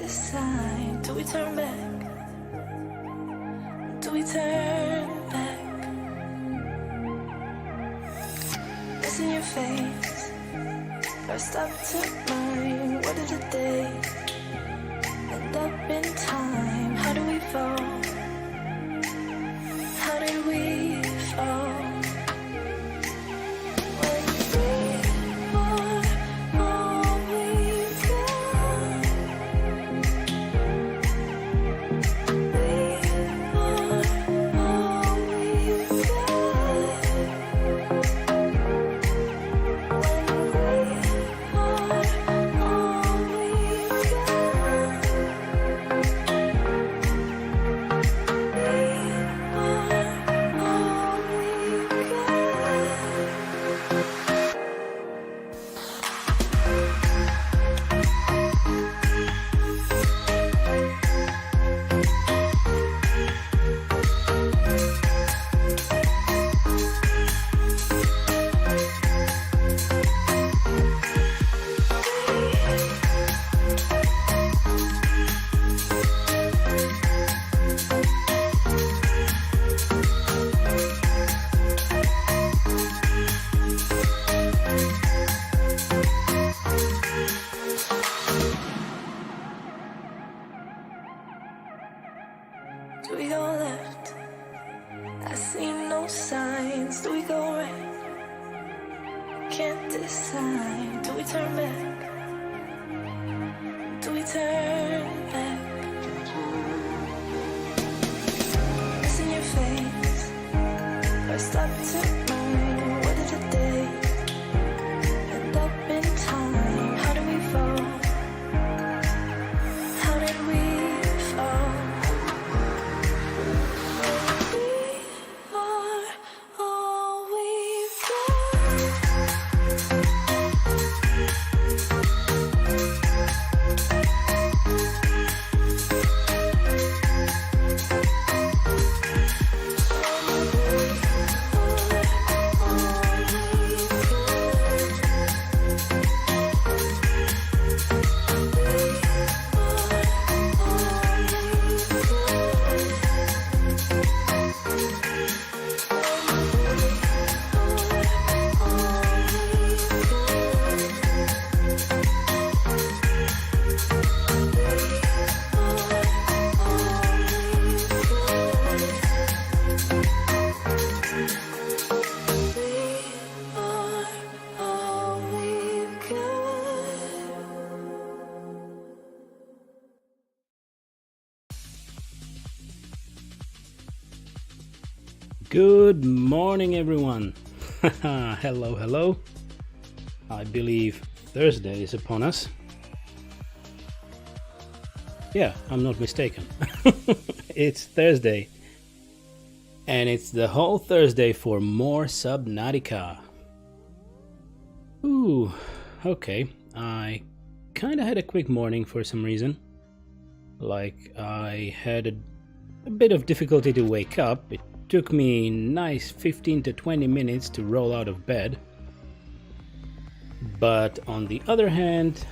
decide? Do we turn back? Do we turn back? It's in your face. First up to mine. What did the day end up in time? How do we fall? How did we fall? Do we go left? I see no signs. Do we go right? Can't decide. Do we turn back? Do we turn back? It's in your face. First up to mine. What did the day end up in time? How do we fall? How did we fall? Good morning, everyone. Hello. I believe Thursday is upon us. Yeah, I'm not mistaken. It's Thursday. And it's the whole Thursday for more Subnautica. Ooh, okay. I kinda had a quick morning for some reason. Like, I had a bit of difficulty to wake up. It took me nice 15 to 20 minutes to roll out of bed. But on the other hand,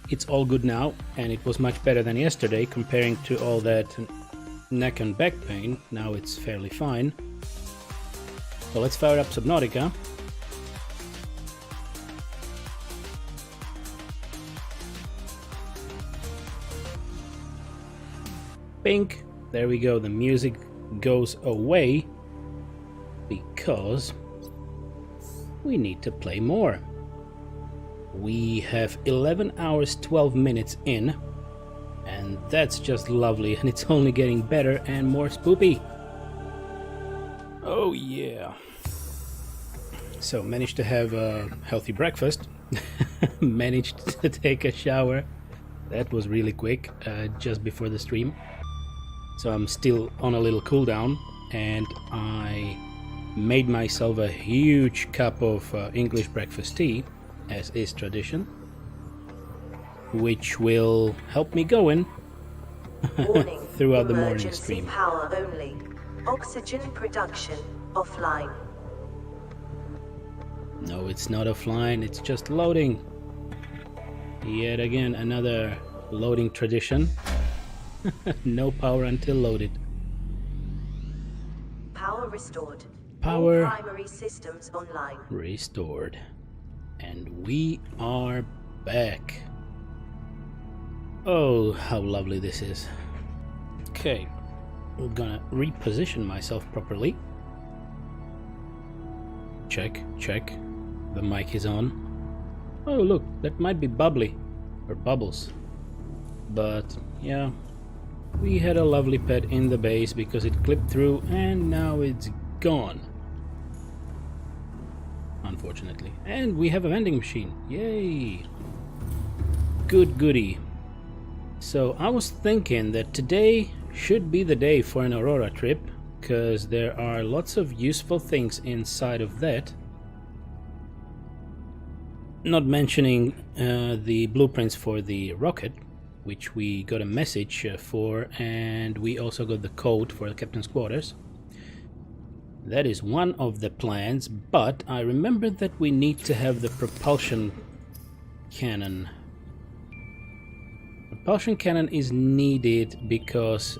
it's all good now, and it was much better than yesterday comparing to all that neck and back pain. Now it's fairly fine. So let's fire up Subnautica. Pink. There we go. The music goes away because we need to play more. We have 11 hours 12 minutes in, and that's just lovely, and it's only getting better and more spoopy. Oh yeah. So managed to have a healthy breakfast. Managed to take a shower. That was really quick, just before the stream. So I'm still on a little cooldown, and I made myself a huge cup of English breakfast tea, as is tradition, which will help me going throughout the morning stream. Power only. Oxygen production offline. No, it's not offline, it's just loading. Yet again, another Loading tradition. No power until loaded. Power restored. Power All primary systems online. restored. And we are back. Oh, how lovely this is. Okay, I'm gonna reposition myself properly. Check, check. The mic is on. Oh, look, that might be bubbly. Or bubbles. But, yeah. We had a lovely pet in the base because it clipped through and now it's gone. Unfortunately. And we have a vending machine. Yay! Good goody. So I was thinking that today should be the day for an Aurora trip, because there are lots of useful things inside of that. Not mentioning the blueprints for the rocket, which we got a message for, and we also got the code for the captain's quarters. That is one of the plans, but I remember that we need to have the propulsion cannon. Propulsion cannon is needed because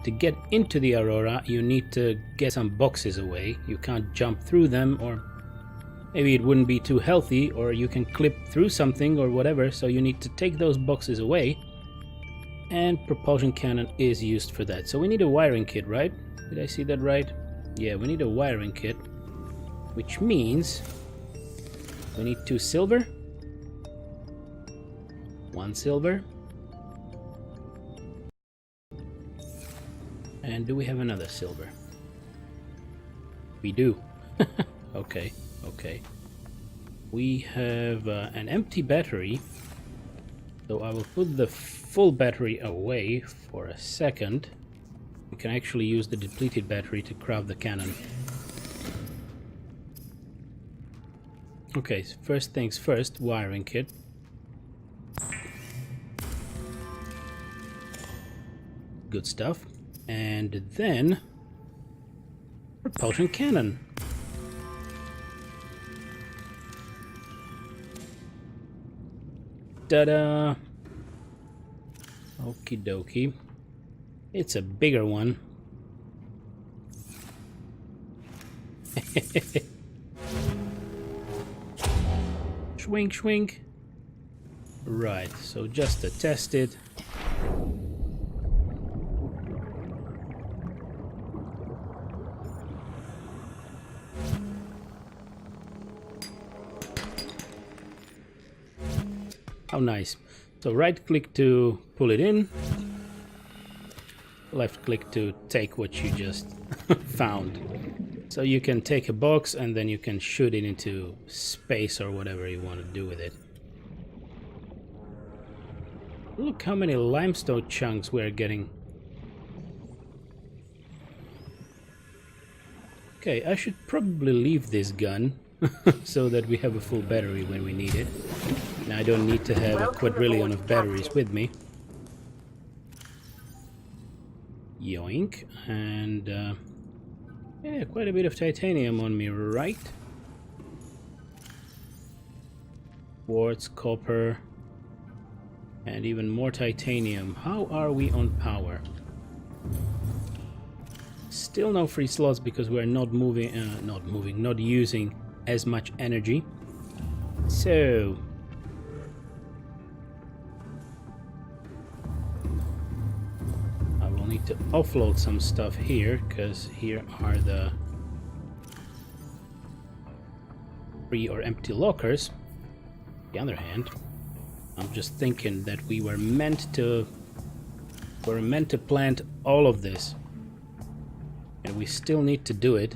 to get into the Aurora you need to get some boxes away. You can't jump through them, or maybe it wouldn't be too healthy, or you can clip through something or whatever, so you need to take those boxes away, and propulsion cannon is used for that. So we need a wiring kit, right? Did I see that right? Yeah, we need a wiring kit, which means we need 2 silver, 1 silver, and do we have another silver? We do. Okay, okay. We have an empty battery, so I will put the full battery away for a second. We can actually use the depleted battery to craft the cannon. Okay, so first things first, wiring kit. Good stuff. And then propulsion cannon. Ta-da! Okie dokie. It's a bigger one. Schwink, schwink. Right, so just to test it. How nice. So right click to pull it in. Left click to take what you just found. So you can take a box and then you can shoot it into space or whatever you want to do with it. Look how many limestone chunks we're getting. Okay, I should probably leave this gun so that we have a full battery when we need it. And I don't need to have a quadrillion of batteries with me. Yoink. And yeah, quite a bit of titanium on me, right? Quartz, copper, and even more titanium. How are we on power? Still no free slots because we're not using as much energy. So I will need to offload some stuff here, because here are the free or empty lockers. On the other hand, I'm just thinking that we were meant to plant all of this, and we still need to do it.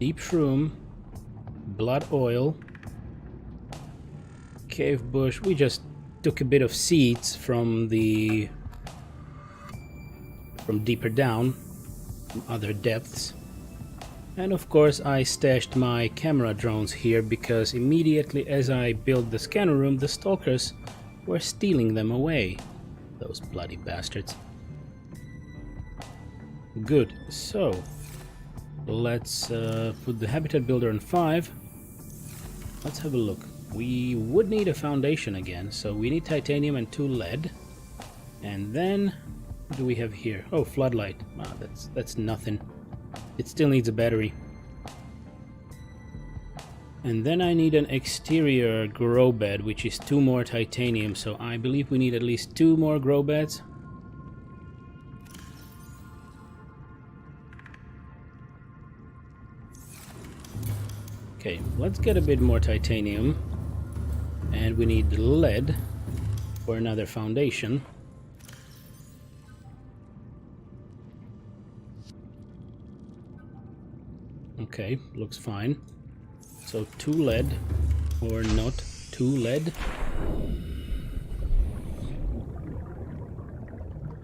Deep shroom, blood oil, cave bush. We just took a bit of seeds from deeper down, from other depths. And of course I stashed my camera drones here because immediately as I built the scanner room, the stalkers were stealing them away. Those bloody bastards. Good, so let's put the habitat builder on 5. Let's have a look. we would need a foundation again, so we need titanium and 2 lead. And then, what do we have here? Oh, floodlight. Wow, that's nothing. It still needs a battery. And then I need an exterior grow bed, which is 2 more titanium, so I believe we need at least 2 more grow beds. Okay, let's get a bit more titanium. And we need lead for another foundation. Okay, looks fine. So 2 lead, or not 2 lead.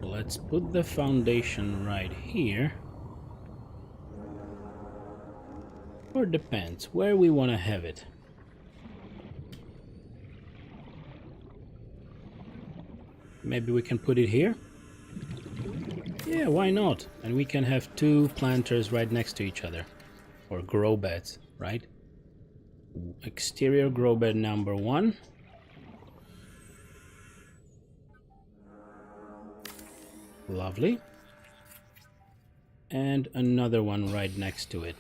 Let's put the foundation right here. Or depends where we want to have it. Maybe we can put it here? Yeah, why not? And we can have 2 planters right next to each other. Or grow beds, right? Exterior grow bed number 1. Lovely. And another one right next to it.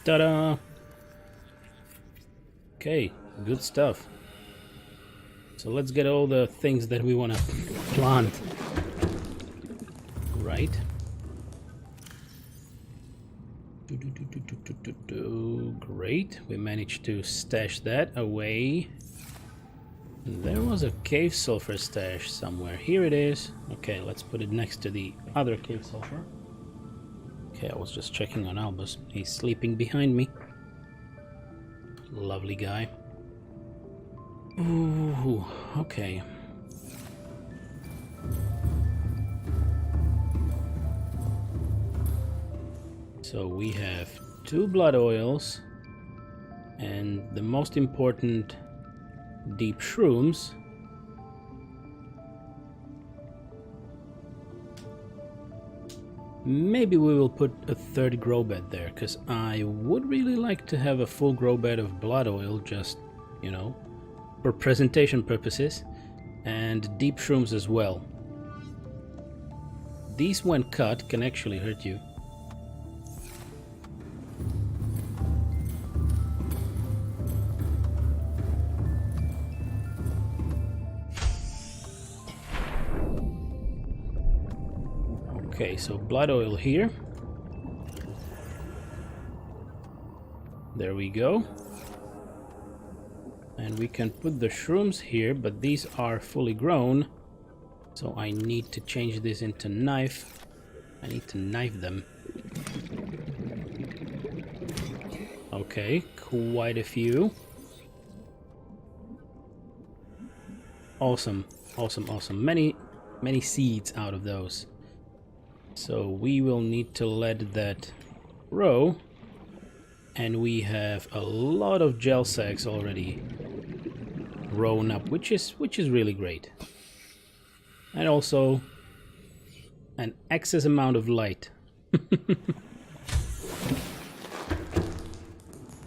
Ta-da! Okay, good stuff. So let's get all the things that we want to plant. Right. Great, we managed to stash that away. There was a cave sulfur stash somewhere. Here it is. Okay, let's put it next to the other cave sulfur. Okay, I was just checking on Albus. He's sleeping behind me. Lovely guy. Ooh, okay. So we have 2 blood oils and the most important, deep shrooms. Maybe we will put a 3rd grow bed there, because I would really like to have a full grow bed of blood oil, just, you know, for presentation purposes, and deep shrooms as well. These, when cut, can actually hurt you. Okay, so blood oil here. There we go. And we can put the shrooms here, but these are fully grown. So I need to change this into knife. I need to knife them. Okay, quite a few. Awesome, awesome, awesome. Many seeds out of those. So we will need to let that grow, and we have a lot of gel sacks already grown up, which is really great, and also an excess amount of light.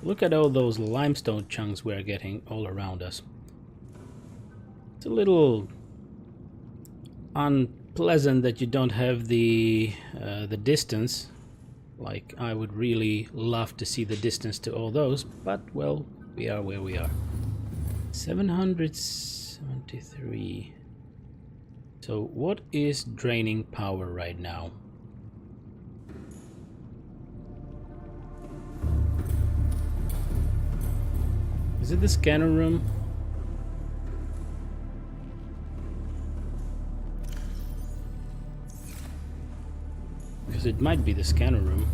Look at all those limestone chunks we're getting all around us. It's a little unpleasant that you don't have the distance. Like, I would really love to see the distance to all those, but well, we are where we are. 773. So what is draining power right now? Is it the scanner room? Because it might be the scanner room.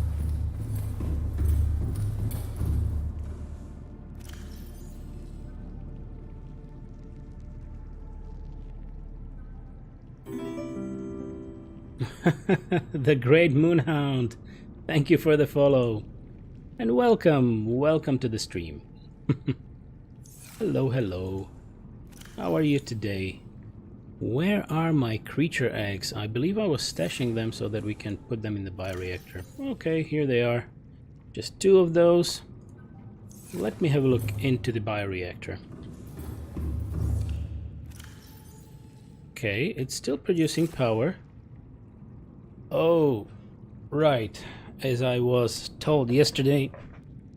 The Great Moonhound. Thank you for the follow. And welcome to the stream. Hello, hello. How are you today? Where are my creature eggs? I believe I was stashing them so that we can put them in the bioreactor. Okay, here they are. Just 2 of those. Let me have a look into the bioreactor. Okay, it's still producing power. Oh, right. As I was told yesterday,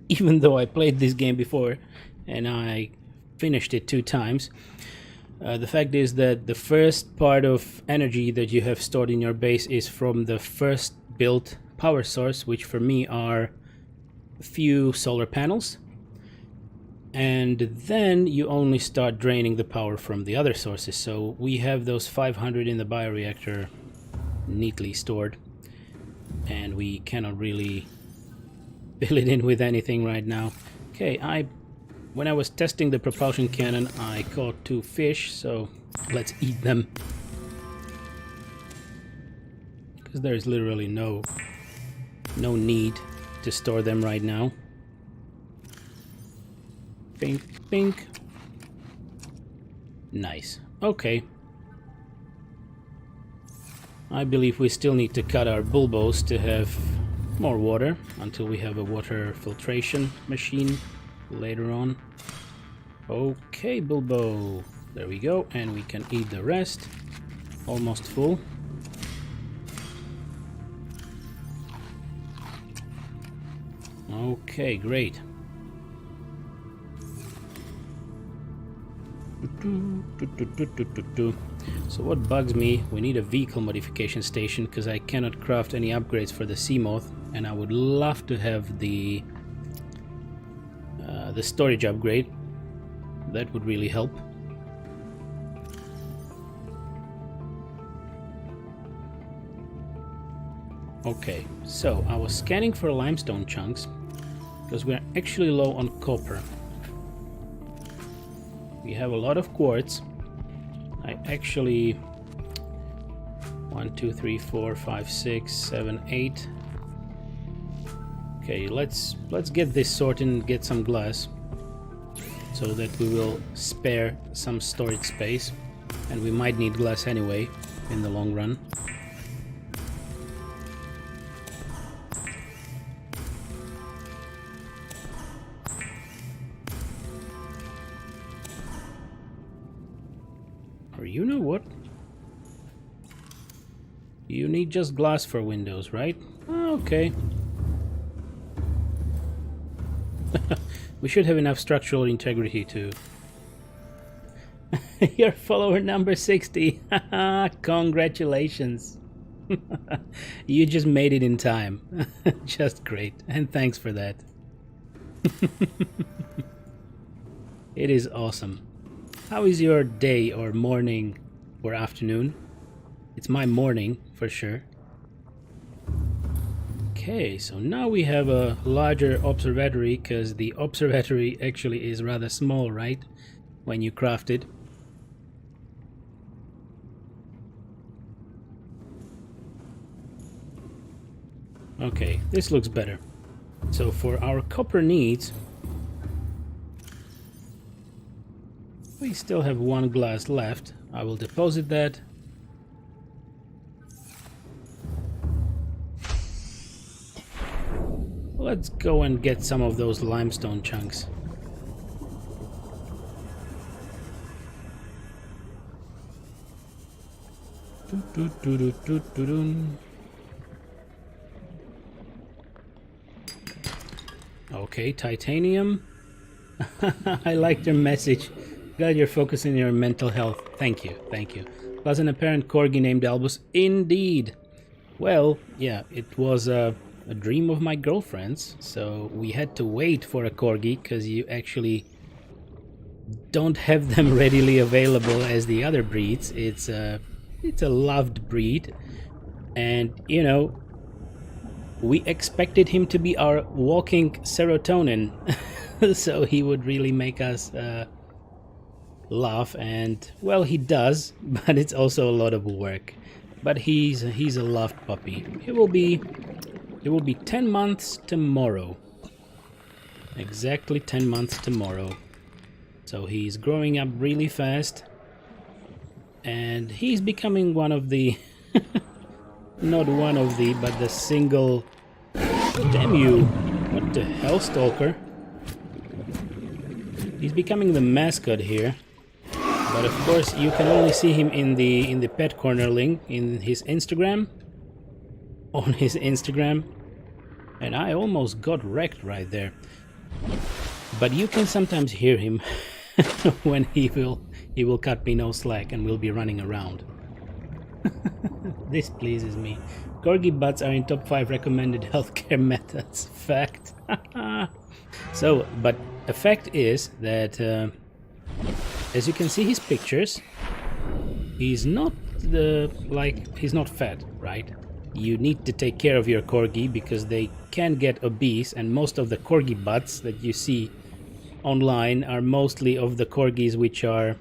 even though I played this game before and I finished it 2 times, the fact is that the first part of energy that you have stored in your base is from the first built power source, which for me are a few solar panels. And then you only start draining the power from the other sources. So we have those 500 in the bioreactor neatly stored. And we cannot really fill it in with anything right now. Okay, when I was testing the propulsion cannon, I caught 2 fish, so let's eat them. Because there is literally no need to store them right now. Pink, pink. Nice. Okay. I believe we still need to cut our bulbos to have more water until we have a water filtration machine later on. Okay, bulbo. There we go, and we can eat the rest. Almost full. Okay, great. So what bugs me, we need a vehicle modification station because I cannot craft any upgrades for the Seamoth, and I would love to have the storage upgrade. That would really help. Okay, so I was scanning for limestone chunks because we're actually low on copper. We have a lot of quartz. I actually 1, 2, 3, 4, 5, 6, 7, 8. Okay, let's get this sorted and get some glass so that we will spare some storage space, and we might need glass anyway in the long run. Or you know what? You need just glass for windows, right? Okay. We should have enough structural integrity to... Your follower number 60. Congratulations. You just made it in time. Just great. And thanks for that. It is awesome. How is your day or morning or afternoon? It's my morning for sure. Okay, so now we have a larger observatory because the observatory actually is rather small, right? When you craft it. Okay, this looks better. So for our copper needs, we still have 1 glass left. I will deposit that. Let's go and get some of those limestone chunks. Okay, titanium. I liked your message. Glad you're focusing on your mental health. Thank you, thank you. Plus an apparent corgi named Albus. Indeed. Well, yeah, it was a dream of my girlfriend's, so we had to wait for a corgi because you actually don't have them readily available as the other breeds. It's a loved breed, and you know, we expected him to be our walking serotonin, so he would really make us laugh, and well, he does, but it's also a lot of work. But he's a loved puppy. It will be 10 months tomorrow. Exactly 10 months tomorrow. So he's growing up really fast. and he's becoming one of the not one of the, but the single. Damn you, what the hell, Stalker? He's becoming the mascot here, but of course you can only see him in the pet corner link in his Instagram, on his Instagram, and I almost got wrecked right there. But you can sometimes hear him when he will cut me no slack and will be running around. This pleases me. Corgi butts are in top 5 recommended healthcare methods. Fact. So, but the fact is that as you can see his pictures, he's not he's not fat, right? You need to take care of your corgi because they can get obese, and most of the corgi butts that you see online are mostly of the corgis which are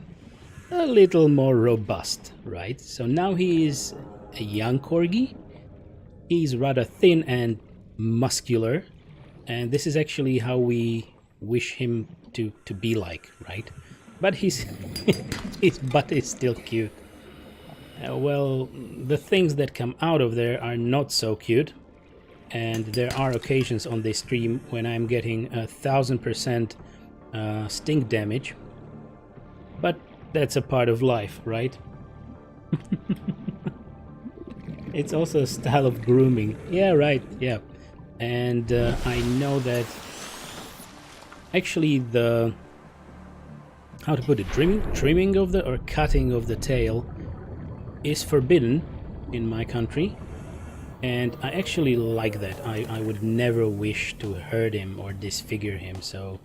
a little more robust, right? So now he is a young corgi. He's rather thin and muscular, and this is actually how we wish him to be like, right? But his butt is still cute. Well, the things that come out of there are not so cute, and there are occasions on this stream when I'm getting 1000% stink damage, but that's a part of life, right? It's also a style of grooming. Yeah, right, yeah. And I know that actually the, how to put it, trimming of the, or cutting of the tail is forbidden in my country, and I actually like that. I would never wish to hurt him or disfigure him. So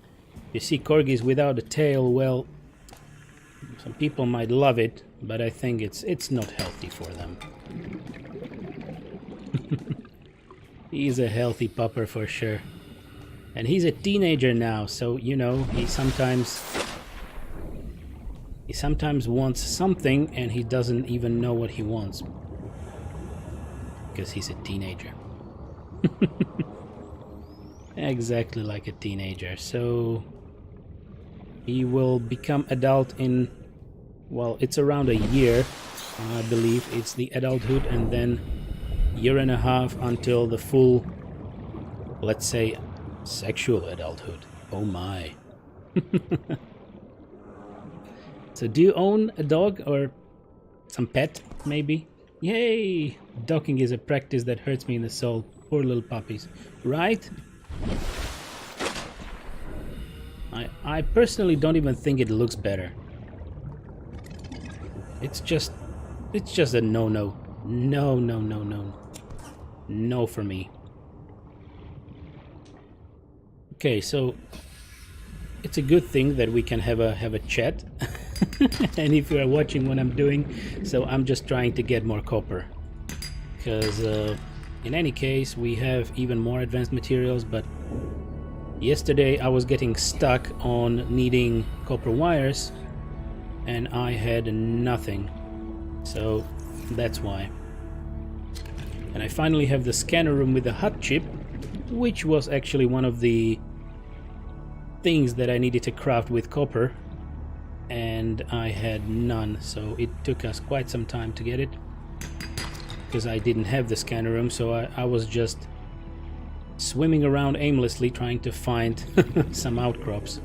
you see corgis without a tail, well, some people might love it, but I think it's not healthy for them. He's a healthy pupper for sure, and he's a teenager now, so you know he sometimes wants something and he doesn't even know what he wants because he's a teenager. Exactly like a teenager. So he will become adult in, well, it's around a year, I believe it's the adulthood, and then year and a half until the full, let's say, sexual adulthood. Oh my. So do you own a dog or some pet, maybe? Yay! Docking is a practice that hurts me in the soul. Poor little puppies. Right? I personally don't even think it looks better. It's just a no-no. No, no, no, no. No for me. Okay, so it's a good thing that we can have a chat. And if you are watching what I'm doing, so I'm just trying to get more copper. Because in any case, we have even more advanced materials, but yesterday I was getting stuck on needing copper wires, and I had nothing. So that's why. And I finally have the scanner room with the hot chip, which was actually one of the things that I needed to craft with copper, and I had none, so it took us quite some time to get it because I didn't have the scanner room. So I was just swimming around aimlessly trying to find some outcrops.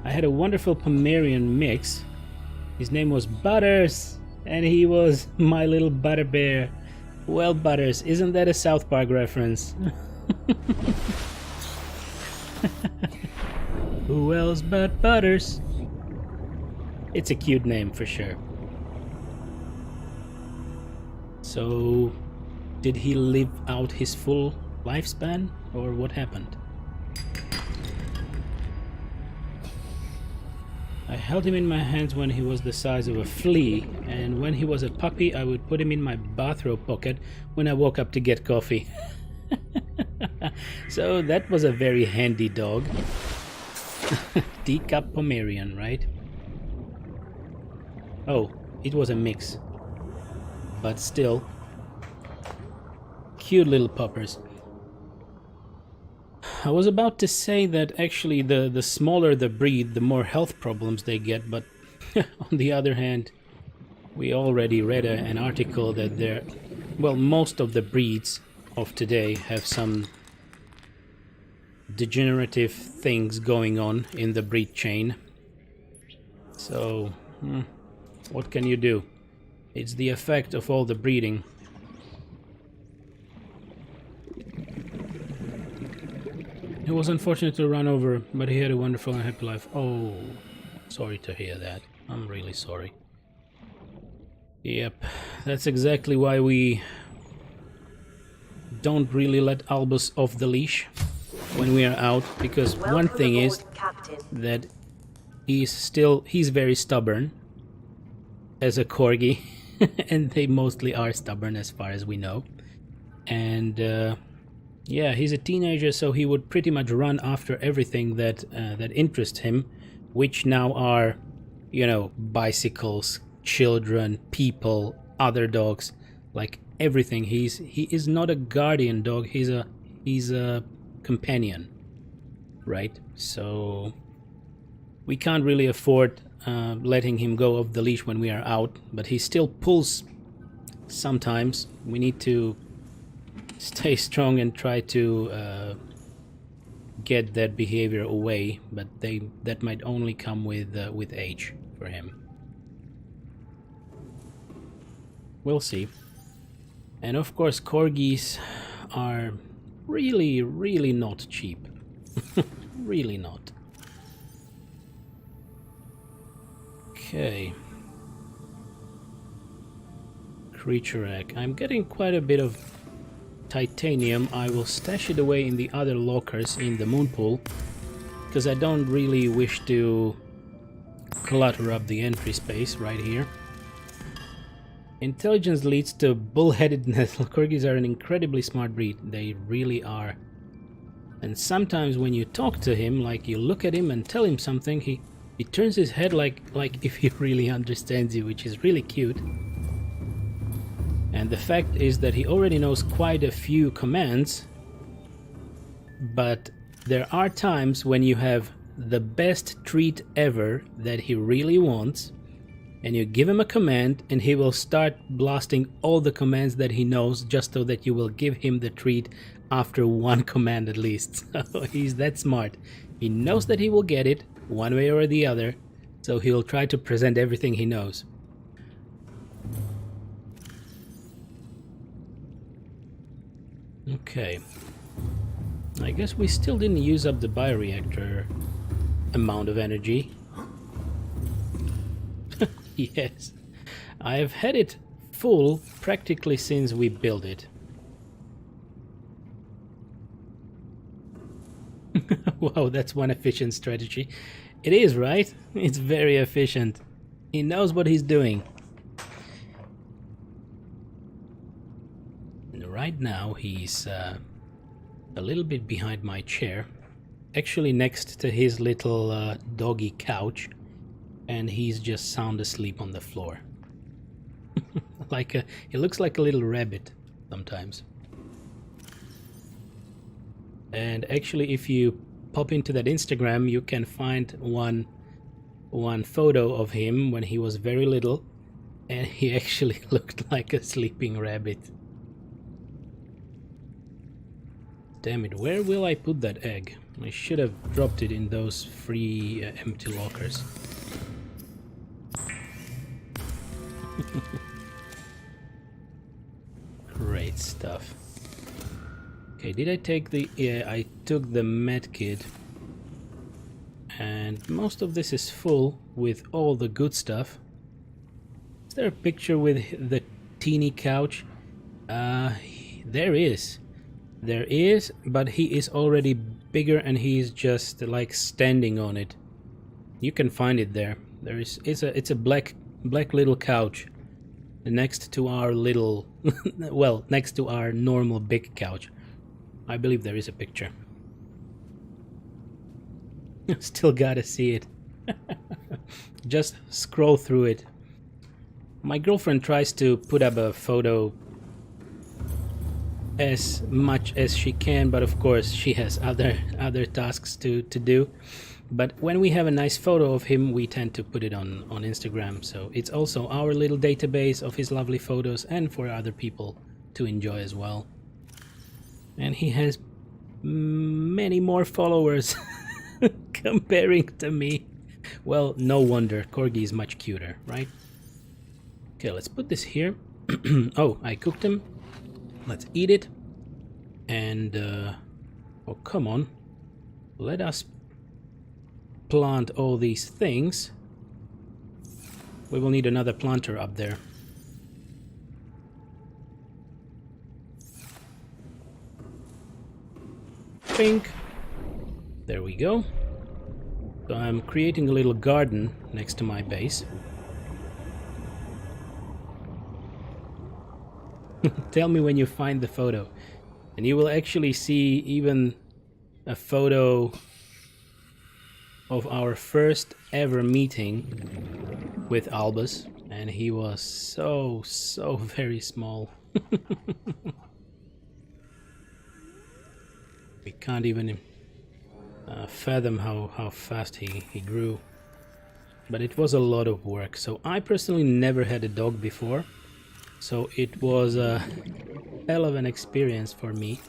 I had a wonderful Pomerian mix. His name was Butters, and he was my little butter bear. Well, Butters, isn't that a South Park reference? Who else but Butters? It's a cute name for sure. So, did he live out his full lifespan, or what happened? I held him in my hands when he was the size of a flea, and when he was a puppy I would put him in my bathrobe pocket when I woke up to get coffee. So that was a very handy dog. Teacup Pomerian, right? Oh, it was a mix. But still, cute little puppers. I was about to say that actually the smaller the breed, the more health problems they get, but on the other hand, we already read an article that most of the breeds of today have some degenerative things going on in the breed chain. So, what can you do? It's the effect of all the breeding. It was unfortunate to run over, but he had a wonderful and happy life. Oh, sorry to hear that. I'm really sorry. Yep, that's exactly why we don't really let Albus off the leash when we are out, because one thing is that he's very stubborn as a corgi, and they mostly are stubborn as far as we know. And yeah, he's a teenager, so he would pretty much run after everything that interests him, which now are, you know, bicycles, children, people, other dogs, like everything. He is not a guardian dog. He's a companion, right? So we can't really afford letting him go off the leash when we are out, but he still pulls sometimes. We need to stay strong and try to get that behavior away, but that might only come with age for him. We'll see. And of course, corgis are really, really not cheap. Really not. Okay. Creature egg. I'm getting quite a bit of titanium. I will stash it away in the other lockers in the moon pool, because I don't really wish to clutter up the entry space right here. Intelligence leads to bullheadedness. Corgis are an incredibly smart breed. They really are. And sometimes when you talk to him, like you look at him and tell him something, he turns his head like if he really understands you, which is really cute. And the fact is that he already knows quite a few commands, but there are times when you have the best treat ever that he really wants, and you give him a command and he will start blasting all the commands that he knows just so that you will give him the treat after one command at least. So he's that smart. He knows that he will get it one way or the other, so he'll try to present everything he knows. Okay, I guess we still didn't use up the bioreactor amount of energy. Yes, I've had it full practically since we built it. Wow, that's one efficient strategy. It is, right? It's very efficient. He knows what he's doing. Right now he's a little bit behind my chair, actually next to his little doggy couch, and he's just sound asleep on the floor. He looks like a little rabbit sometimes. And actually, if you pop into that Instagram, you can find one photo of him when he was very little, and he actually looked like a sleeping rabbit. Damn it, where will I put that egg? I should have dropped it in those free empty lockers. Great stuff. Okay, did I take the... Yeah, I took the med kit. And most of this is full with all the good stuff. Is there a picture with the teeny couch? There is. There is, but he is already bigger and he's just like standing on it. You can find it there. There is it's a black little couch next to our little well, next to our normal big couch. I believe there is a picture. Still gotta see it. Just scroll through it. My girlfriend tries to put up a photo as much as she can, but of course she has other tasks to do. But when we have a nice photo of him, we tend to put it on Instagram, so it's also our little database of his lovely photos and for other people to enjoy as well. And he has many more followers comparing to me. Well, no wonder, Corgi is much cuter, right? Okay, let's put this here. Oh, I cooked him. Let's eat it. And oh, come on, let us plant all these things. We will need another planter up there. Pink. There we go. So I'm creating a little garden next to my base. Tell me when you find the photo, and you will actually see even a photo of our first ever meeting with Albus, and he was so very small. We can't even fathom how fast he grew, but it was a lot of work. So I personally never had a dog before, so it was a hell of an experience for me.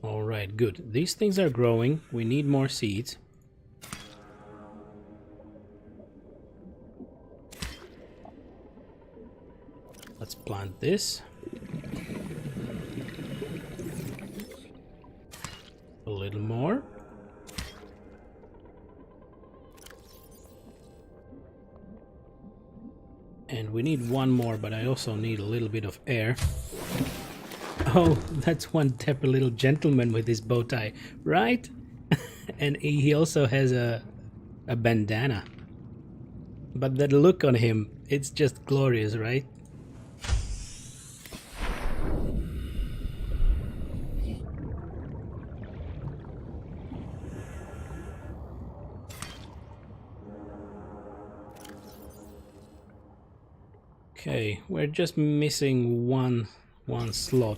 Alright, good. These things are growing. We need more seeds. Let's plant this. A little more. And we need one more, but I also need a little bit of air. Oh, that's one dapper little gentleman with his bow tie, right? And he also has a bandana. But that look on him, it's just glorious, right? Okay, we're just missing one slot,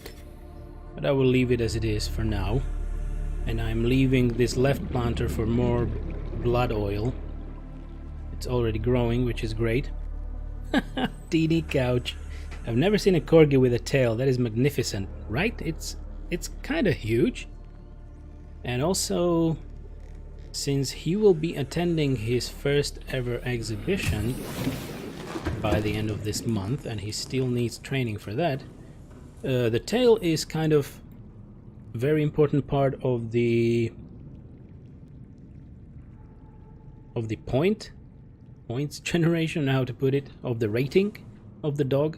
but I will leave it as it is for now. And I'm leaving this left planter for more blood oil. It's already growing, which is great. Teeny couch. I've never seen a corgi with a tail. That is magnificent, right? It's kind of huge. And also, since he will be attending his first ever exhibition by the end of this month, and he still needs training for that, the tail is kind of a very important part of the points generation, how to put it, of the rating of the dog.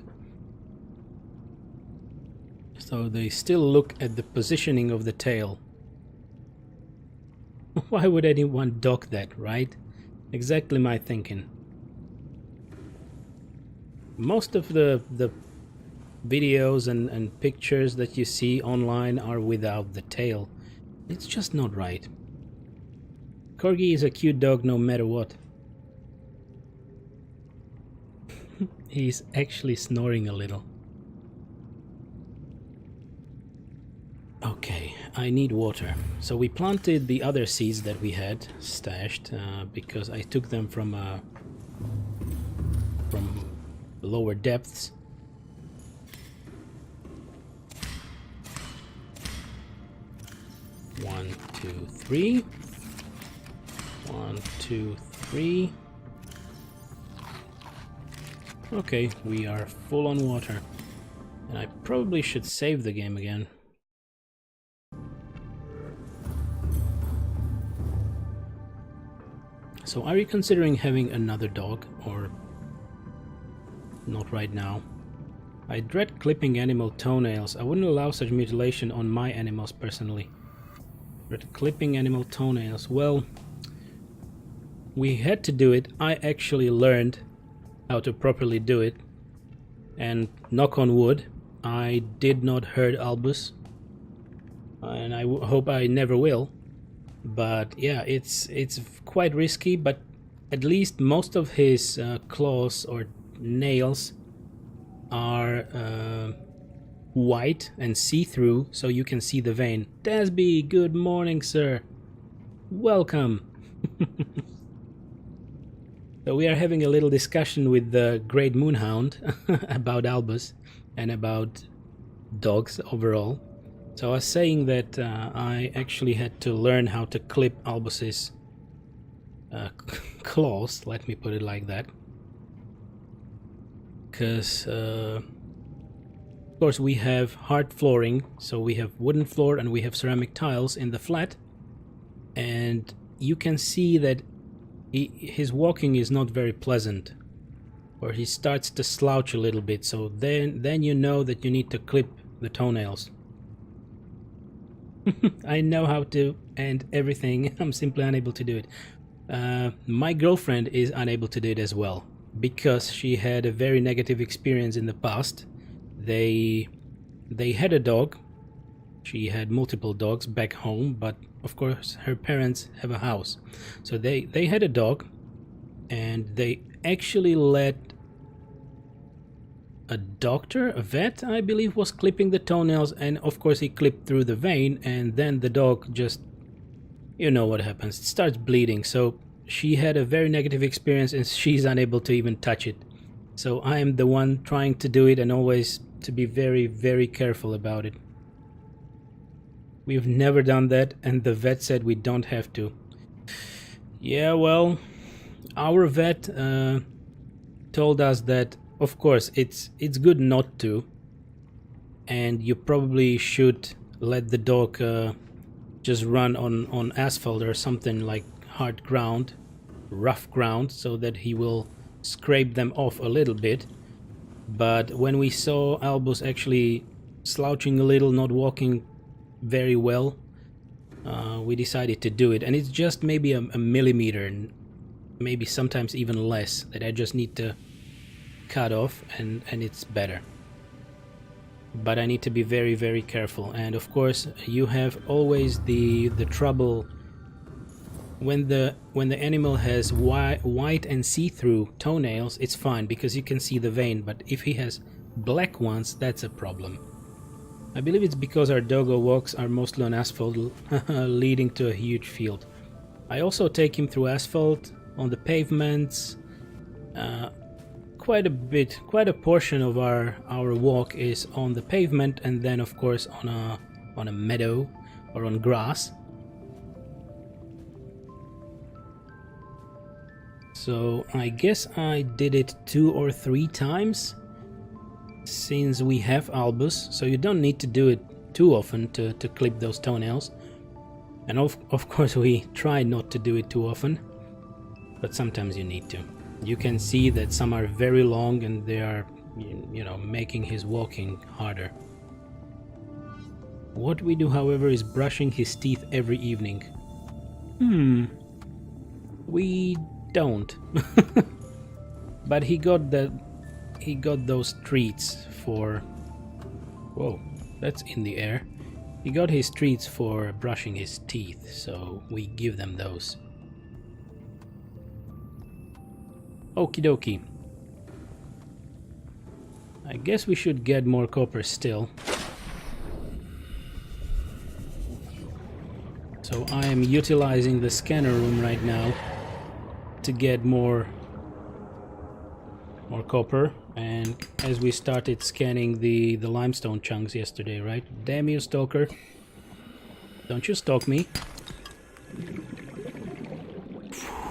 So they still look at the positioning of the tail. Why would anyone dock that, right? Exactly my thinking. Most of the videos and pictures that you see online are without the tail. It's just not right. Corgi is a cute dog no matter what. He's actually snoring a little. Okay, I need water. So we planted the other seeds that we had stashed because I took them from lower depths. One, two, three. 1, 2, 3. Okay, we are full on water. And I probably should save the game again. So are you considering having another dog, or not right now? I dread clipping animal toenails. I wouldn't allow such mutilation on my animals personally. Dread clipping animal toenails. Well, we had to do it. I actually learned how to properly do it. And knock on wood, I did not hurt Albus. And I hope I never will. But yeah, it's quite risky, but at least most of his claws or nails are white and see-through, so you can see the vein. Dasby, good morning, sir. Welcome. So we are having a little discussion with the Great Moonhound about Albus and about dogs overall. So I was saying that I actually had to learn how to clip Albus's claws, let me put it like that. Because, of course, we have hard flooring, so we have wooden floor and we have ceramic tiles in the flat. And you can see that his walking is not very pleasant, or he starts to slouch a little bit, so then you know that you need to clip the toenails. I know how to and everything, I'm simply unable to do it. My girlfriend is unable to do it as well, because she had a very negative experience in the past. They had a dog. She had multiple dogs back home, but of course her parents have a house. So they had a dog, and they actually let a doctor, a vet, I believe, was clipping the toenails, and of course he clipped through the vein, and then the dog just, you know what happens, it starts bleeding. So she had a very negative experience and she's unable to even touch it. So I am the one trying to do it and always to be very, very careful about it. We've never done that, and the vet said we don't have to. Yeah, well, our vet told us that of course it's good not to, and you probably should let the dog just run on asphalt or something like hard ground, rough ground, so that he will scrape them off a little bit. But when we saw Albus actually slouching a little, not walking very well, we decided to do it, and it's just maybe a millimeter, and maybe sometimes even less, that I just need to cut off, and it's better. But I need to be very, very careful. And of course you have always the trouble when the animal has white and see-through toenails. It's fine because you can see the vein, but if he has black ones, that's a problem. I believe it's because our doggo walks are mostly on asphalt, leading to a huge field. I also take him through asphalt, on the pavements. Quite a portion of our walk is on the pavement, and then of course on a meadow or on grass. So I guess I did it 2 or 3 times since we have Albus, so you don't need to do it too often to clip those toenails. And of course we try not to do it too often, but sometimes you need to. You can see that some are very long and they are, you know, making his walking harder. What we do, however, is brushing his teeth every evening. We don't. But he got those treats for... Whoa, that's in the air. He got his treats for brushing his teeth, so we give them those. Okie dokie. I guess we should get more copper still. So I am utilizing the scanner room right now to get more copper. And as we started scanning the limestone chunks yesterday, right? Damn you, stalker. Don't you stalk me.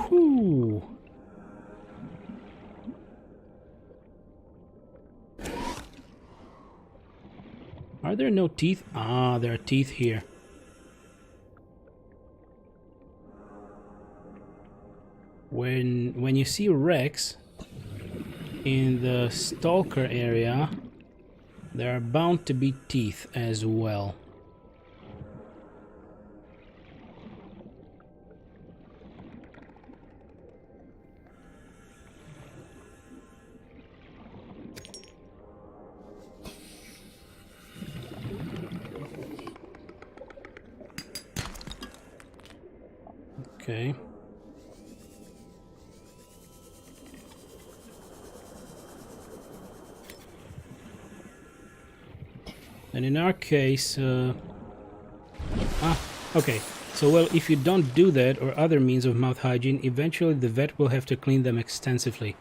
Whew. Are there no teeth? Ah, there are teeth here. When you see Rex in the stalker area, there are bound to be teeth as well. Okay. And in our case, okay. So, well, if you don't do that or other means of mouth hygiene, eventually the vet will have to clean them extensively.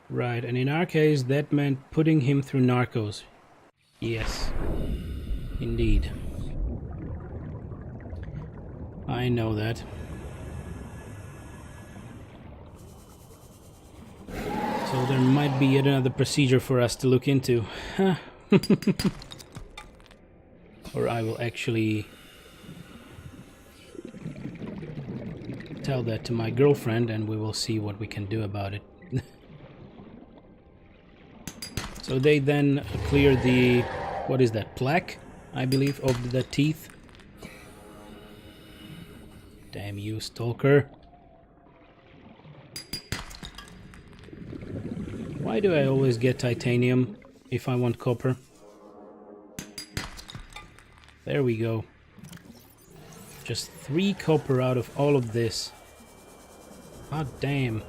Right, and in our case, that meant putting him through narcos. Yes, indeed. I know that. So there might be yet another procedure for us to look into. Or I will actually tell that to my girlfriend and we will see what we can do about it. So they then clear the, what is that, plaque, I believe, of the teeth. Damn you, stalker. Why do I always get titanium if I want copper? There we go. Just 3 copper out of all of this. God damn.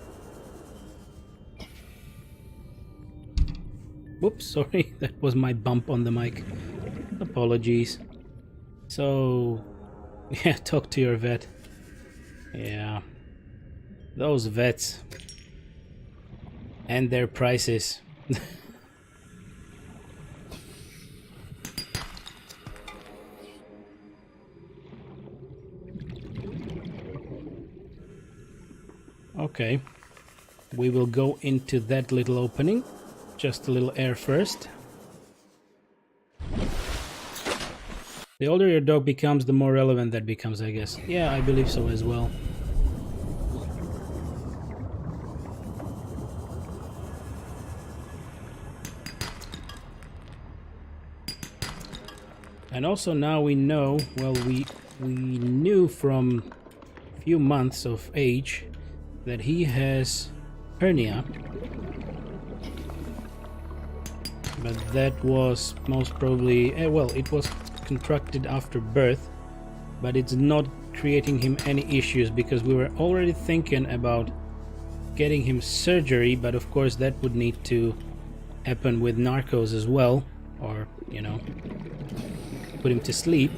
Whoops, sorry, that was my bump on the mic. Apologies. So, yeah, talk to your vet. Yeah. Those vets. And their prices. Okay. We will go into that little opening. Just a little air first. The older your dog becomes, the more relevant that becomes, I guess. Yeah, I believe so as well. And also now we know, well, we knew from a few months of age that he has hernia. But that was most probably, well, it was contracted after birth, but it's not creating him any issues because we were already thinking about getting him surgery, but of course that would need to happen with narcos as well, or, you know, put him to sleep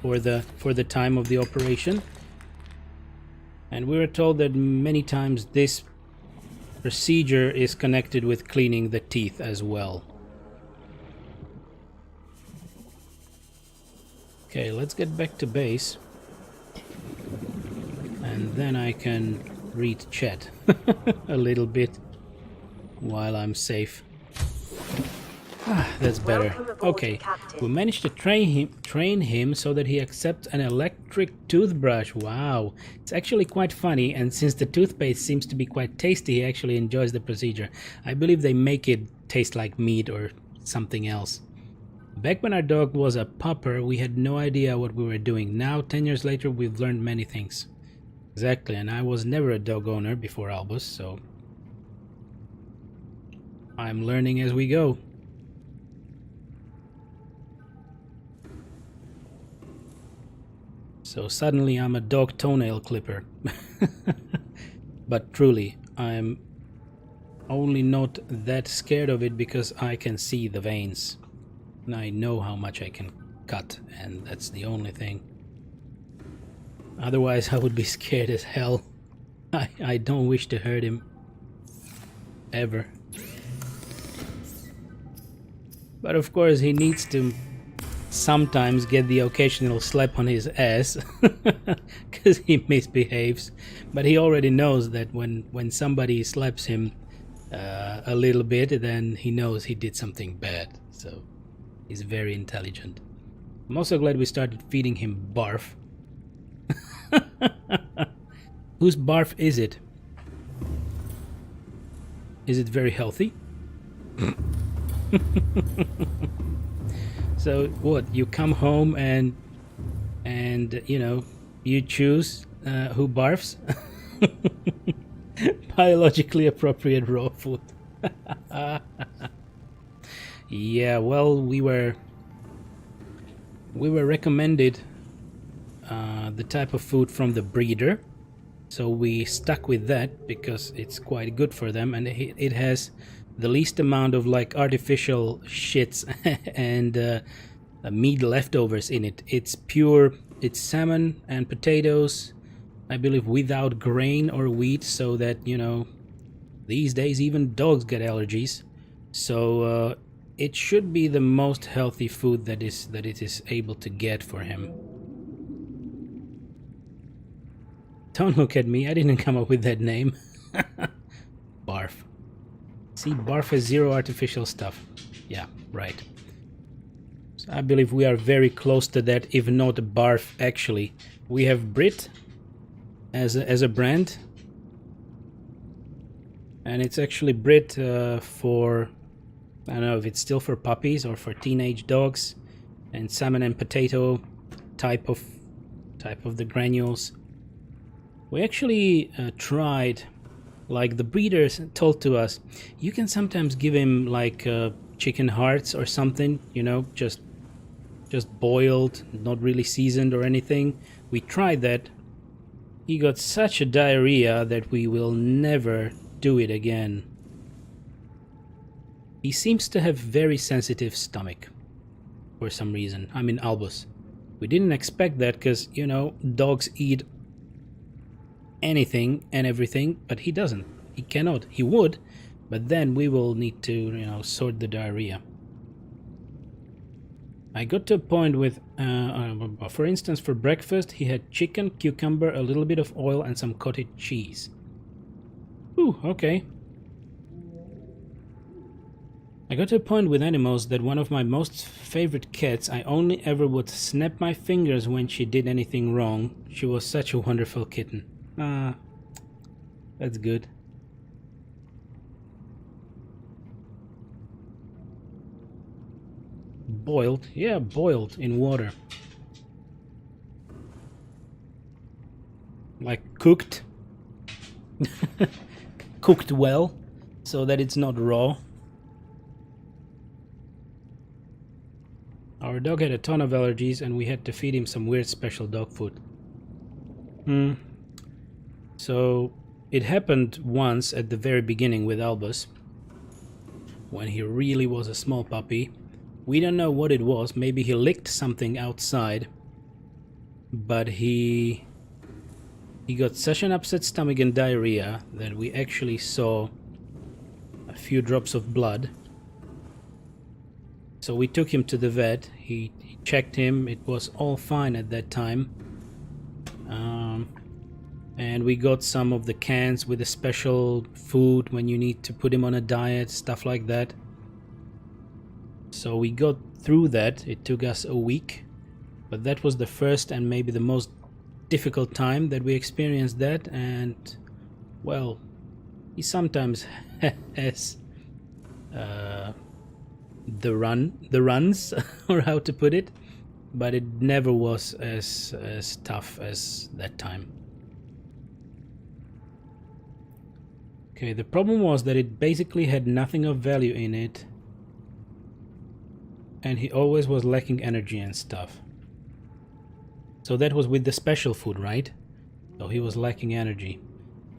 for the time of the operation. And we were told that many times this procedure is connected with cleaning the teeth as well. Okay, let's get back to base. And then I can read chat a little bit while I'm safe. That's better. Okay, we managed to train him so that he accepts an electric toothbrush. Wow, it's actually quite funny, and since the toothpaste seems to be quite tasty, he actually enjoys the procedure. I believe they make it taste like meat or something else. Back when our dog was a pupper, we had no idea what we were doing. Now, 10 years later, we've learned many things. Exactly, and I was never a dog owner before Albus, so I'm learning as we go. So suddenly I'm a dog toenail clipper. But truly, I'm only not that scared of it because I can see the veins. And I know how much I can cut, and that's the only thing. Otherwise I would be scared as hell. I don't wish to hurt him. Ever. But of course he needs to sometimes get the occasional slap on his ass because he misbehaves, but he already knows that when somebody slaps him a little bit, then he knows he did something bad, so he's very intelligent. I'm also glad we started feeding him barf. Whose barf is it? Is it very healthy? So what, you come home and you know, you choose who barfs? Biologically appropriate raw food. Yeah, well, we were recommended the type of food from the breeder, so we stuck with that because it's quite good for them, and it has the least amount of like artificial shits and meat leftovers in it. It's pure, it's salmon and potatoes, I believe, without grain or wheat, so that, you know, these days even dogs get allergies. So it should be the most healthy food that it is able to get for him. Don't look at me, I didn't come up with that name. Barf. See, Barf has 0 artificial stuff. Yeah, right. So I believe we are very close to that, if not Barf actually. We have Brit as a brand. And it's actually Brit for, I don't know if it's still for puppies or for teenage dogs. And salmon and potato type of the granules. We actually tried, like the breeders told to us, you can sometimes give him like chicken hearts or something, you know, just boiled, not really seasoned or anything. We tried that. He got such a diarrhea that we will never do it again. He seems to have very sensitive stomach for some reason. I mean, Albus. We didn't expect that because, you know, dogs eat anything and everything, but he doesn't. He cannot. He would, but then we will need to, you know, sort the diarrhea. I got to a point with, for instance, for breakfast, he had chicken, cucumber, a little bit of oil, and some cottage cheese. Ooh, okay. I got to a point with animals that one of my most favorite cats, I only ever would snap my fingers when she did anything wrong. She was such a wonderful kitten. Ah, that's good. Boiled? Yeah, boiled in water. Like cooked. Cooked well, so that it's not raw. Our dog had a ton of allergies and we had to feed him some weird special dog food. So it happened once at the very beginning with Albus, when he really was a small puppy. We don't know what it was. Maybe he licked something outside, but he got such an upset stomach and diarrhea that we actually saw a few drops of blood. So we took him to the vet. He checked him. It was all fine at that time. And we got some of the cans with the special food when you need to put him on a diet, stuff like that. So we got through that. It took us a week, but that was the first and maybe the most difficult time that we experienced that. And well, he sometimes has the runs or how to put it, but it never was as tough as that time. Okay, the problem was that it basically had nothing of value in it, and he always was lacking energy and stuff. So that was with the special food, right? So he was lacking energy.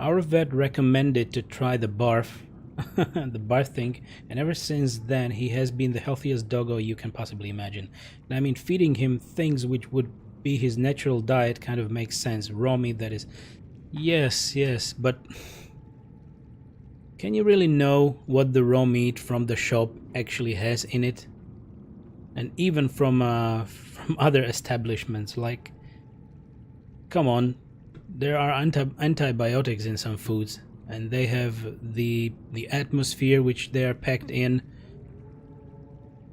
Our vet recommended to try the barf, the barf thing, and ever since then he has been the healthiest doggo you can possibly imagine. And I mean, feeding him things which would be his natural diet kind of makes sense. Raw meat, that is. Yes, but can you really know what the raw meat from the shop actually has in it? And even from other establishments, like, come on, there are antibiotics in some foods, and they have the atmosphere which they are packed in.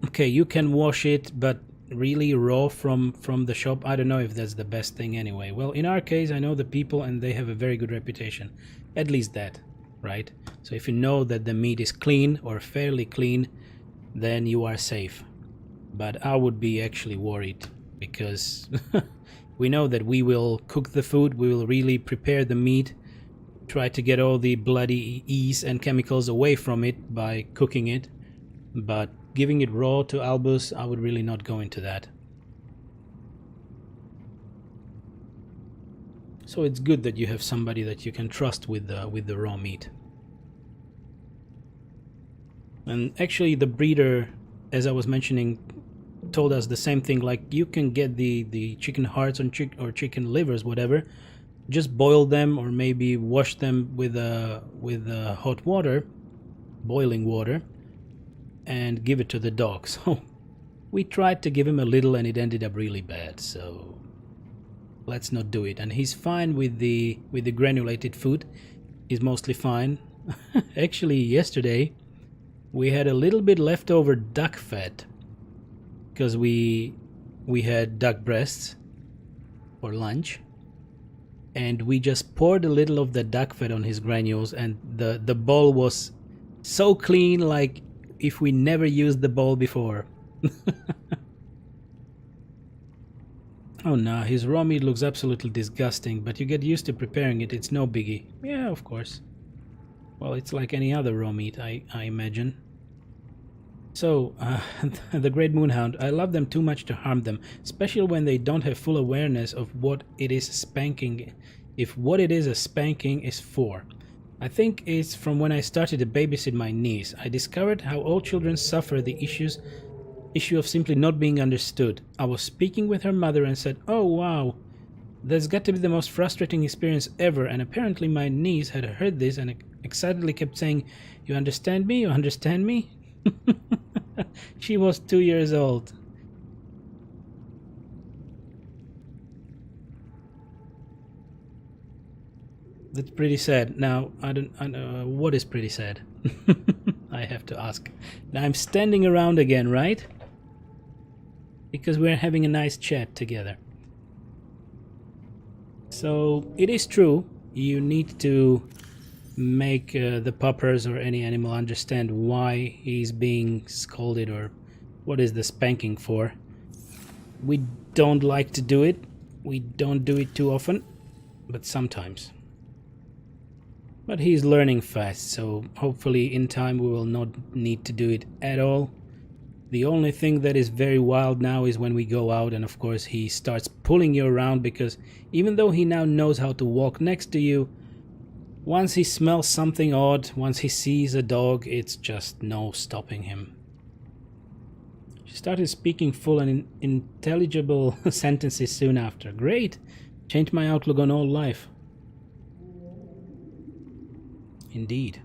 Okay, you can wash it, but really raw from the shop, I don't know if that's the best thing anyway. Well, in our case, I know the people and they have a very good reputation, at least that, right? So if you know that the meat is clean or fairly clean, then you are safe. But I would be actually worried, because we know that we will cook the food, we will really prepare the meat, try to get all the bloody yeast and chemicals away from it by cooking it, but giving it raw to Albus, I would really not go into that. So it's good that you have somebody that you can trust with the raw meat. And actually the breeder, as I was mentioning, told us the same thing, like you can get the chicken hearts or chicken livers, whatever, just boil them or maybe wash them with hot water, boiling water, and give it to the dog. So we tried to give him a little and it ended up really bad, so let's not do it. And he's fine with the granulated food. He's mostly fine. Actually yesterday we had a little bit leftover duck fat because we had duck breasts for lunch, and we just poured a little of the duck fat on his granules, and the bowl was so clean, like if we never used the bowl before. Oh no, his raw meat looks absolutely disgusting, but you get used to preparing it, it's no biggie. Yeah, of course. Well, it's like any other raw meat, I imagine. So, the Great Moonhound, I love them too much to harm them, especially when they don't have full awareness of what it is spanking, if what it is a spanking is for. I think it's from when I started to babysit my niece. I discovered how all children suffer the issue of simply not being understood. I was speaking with her mother and said, "Oh wow, that's got to be the most frustrating experience ever," and apparently my niece had heard this and excitedly kept saying, "You understand me? You understand me?" She was 2 years old. That's pretty sad. Now, I don't know what is pretty sad. I have to ask. Now I'm standing around again, right? Because we're having a nice chat together. So it is true, you need to make the puppers or any animal understand why he's being scolded or what is the spanking for. We don't like to do it. We don't do it too often, but sometimes. But he's learning fast, so hopefully in time we will not need to do it at all. The only thing that is very wild now is when we go out and of course he starts pulling you around, because even though he now knows how to walk next to you, once he smells something odd, once he sees a dog, it's just no stopping him. She started speaking full and intelligible sentences soon after. Great! Changed my outlook on all life. Indeed.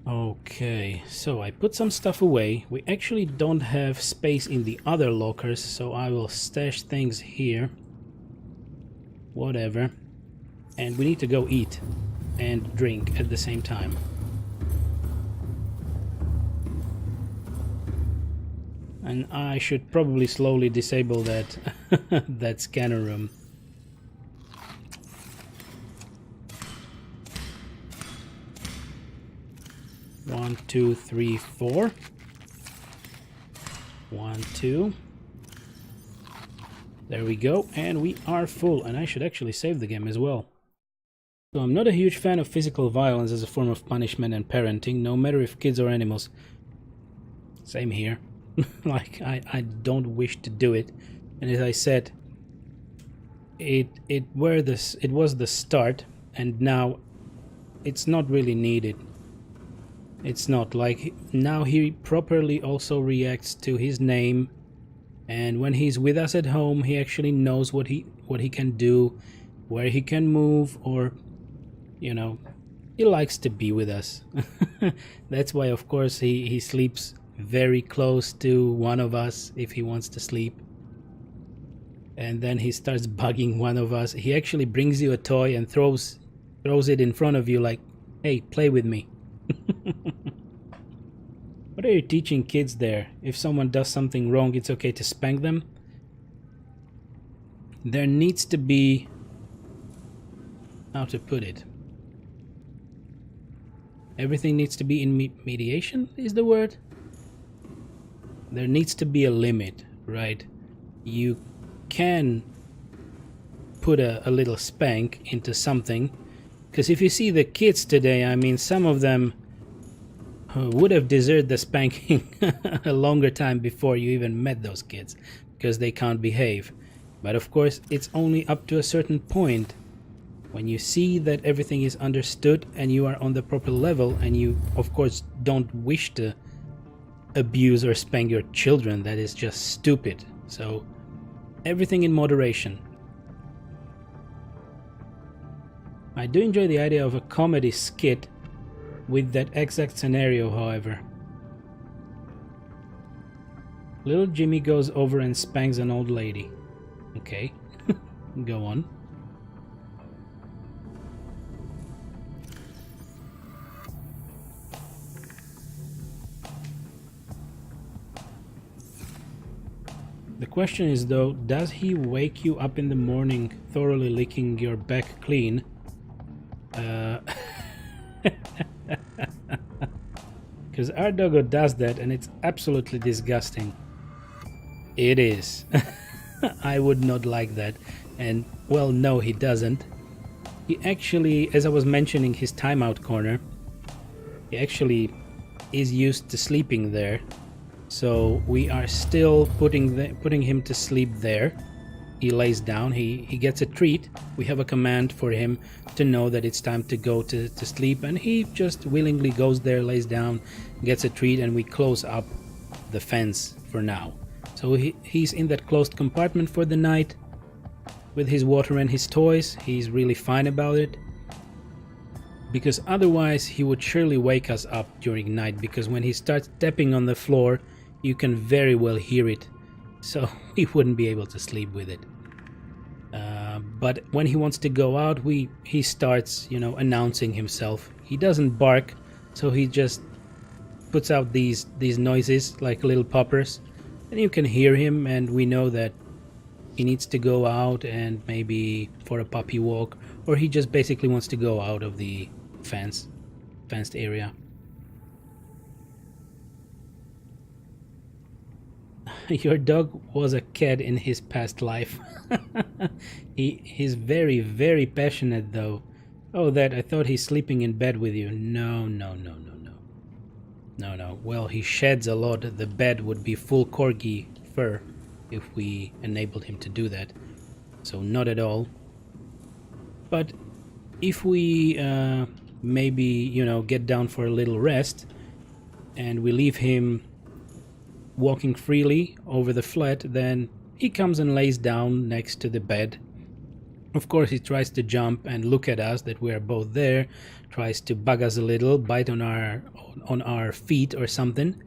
Okay, so I put some stuff away. We actually don't have space in the other lockers, so I will stash things here. Whatever. And we need to go eat and drink at the same time. And I should probably slowly disable that that scanner room. One, two, three, 4. 1, 2. There we go, and we are full, and I should actually save the game as well. So I'm not a huge fan of physical violence as a form of punishment and parenting, no matter if kids or animals. Same here. Like, I don't wish to do it. And as I said, it was the start, and now it's not really needed. It's not like now he properly also reacts to his name, and when he's with us at home he actually knows what he can do, where he can move, or you know, he likes to be with us. That's why of course he sleeps very close to one of us if he wants to sleep, and then he starts bugging one of us. He actually brings you a toy and throws it in front of you like, "Hey, play with me." What are you teaching kids there? If someone does something wrong, it's okay to spank them? There needs to be, how to put it, everything needs to be in mediation is the word. There needs to be a limit, right? You can put a little spank into something, because if you see the kids today, I mean, some of them would have deserved the spanking a longer time before you even met those kids, because they can't behave. But of course it's only up to a certain point. When you see that everything is understood and you are on the proper level, and you of course don't wish to abuse or spank your children, that is just stupid. So everything in moderation. I do enjoy the idea of a comedy skit with that exact scenario, however. Little Jimmy goes over and spanks an old lady. Okay, go on. The question is though, does he wake you up in the morning thoroughly licking your back clean? Because our doggo does that and it's absolutely disgusting. It is. I would not like that. And well, no, he doesn't. He actually, as I was mentioning his timeout corner, he actually is used to sleeping there. So we are still putting him to sleep there. He lays down, he gets a treat. We have a command for him to know that it's time to go to sleep, and he just willingly goes there, lays down, gets a treat, and we close up the fence for now. So he's in that closed compartment for the night with his water and his toys. He's really fine about it, because otherwise he would surely wake us up during night, because when he starts stepping on the floor you can very well hear it, so we wouldn't be able to sleep with it. But when he wants to go out, he starts, announcing himself. He doesn't bark, so he just puts out these noises like little poppers, and you can hear him, and we know that he needs to go out and maybe for a puppy walk, or he just basically wants to go out of the fenced area. Your dog was a cat in his past life. He's very, very passionate though. Oh, that I thought he's sleeping in bed with you. No. Well, he sheds a lot. The bed would be full corgi fur if we enabled him to do that. So not at all. But if we maybe, get down for a little rest and we leave him walking freely over the flat, then he comes and lays down next to the bed. Of course, he tries to jump and look at us, that we are both there, tries to bug us a little, bite on our feet or something.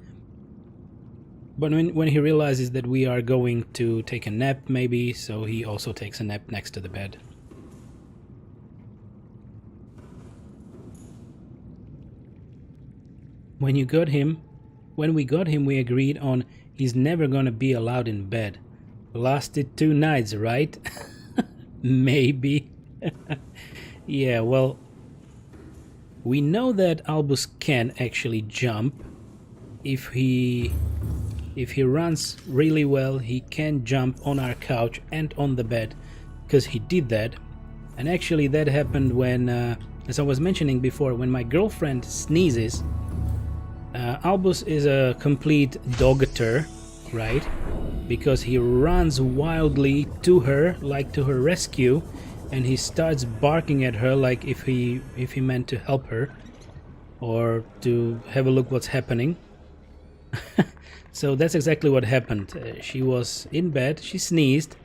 But when he realizes that we are going to take a nap maybe, so he also takes a nap next to the bed. When we got him, we agreed on he's never gonna be allowed in bed. Lasted 2 nights, right? Maybe. Yeah, well, we know that Albus can actually jump. If he runs really well, he can jump on our couch and on the bed, because he did that. And actually that happened when, as I was mentioning before, when my girlfriend sneezes. Albus is a complete dog-eater, right? Because he runs wildly to her, like to her rescue, and he starts barking at her like if he meant to help her or to have a look what's happening. So that's exactly what happened. She was in bed, she sneezed,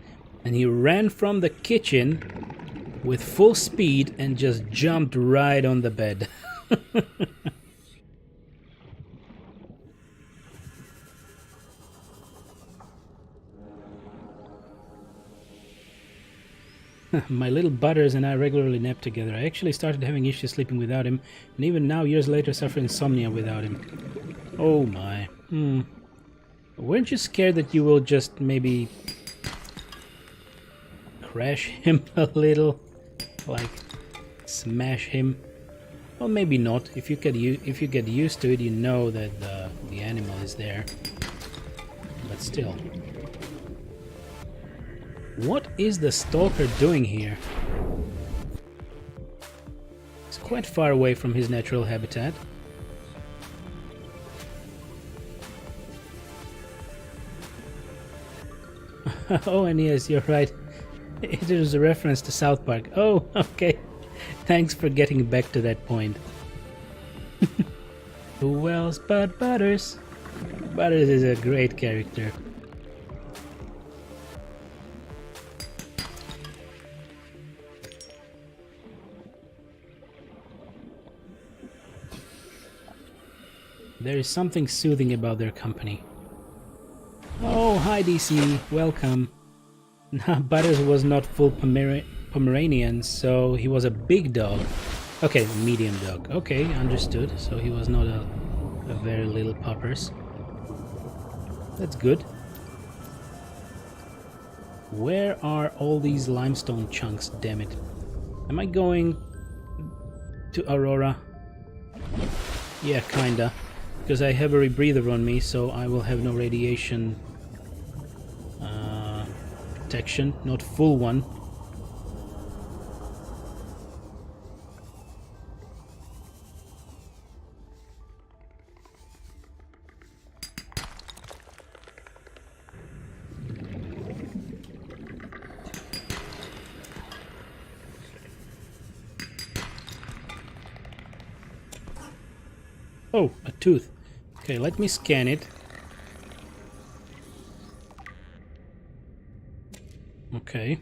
and he ran from the kitchen with full speed and just jumped right on the bed. My little Butters and I regularly nap together. I actually started having issues sleeping without him, and even now, years later, suffer insomnia without him. Oh my. Weren't you scared that you will just maybe crash him a little? Like, smash him? Well, maybe not. If you get used to it, you know that the animal is there. But still. What is the stalker doing here? He's quite far away from his natural habitat. Oh, and yes, you're right. It is a reference to South Park. Oh, okay. Thanks for getting back to that point. Who else but Butters? Butters is a great character. There is something soothing about their company. Oh, hi DC, welcome. Nah, Butters was not full Pomeranian, so he was a big dog. Okay, medium dog. Okay, understood. So he was not a very little puppers. That's good. Where are all these limestone chunks, damn it? Am I going to Aurora? Yeah, kinda. Because I have a rebreather on me, so I will have no radiation protection, not full one. Oh, a tooth. Okay, let me scan it. Okay.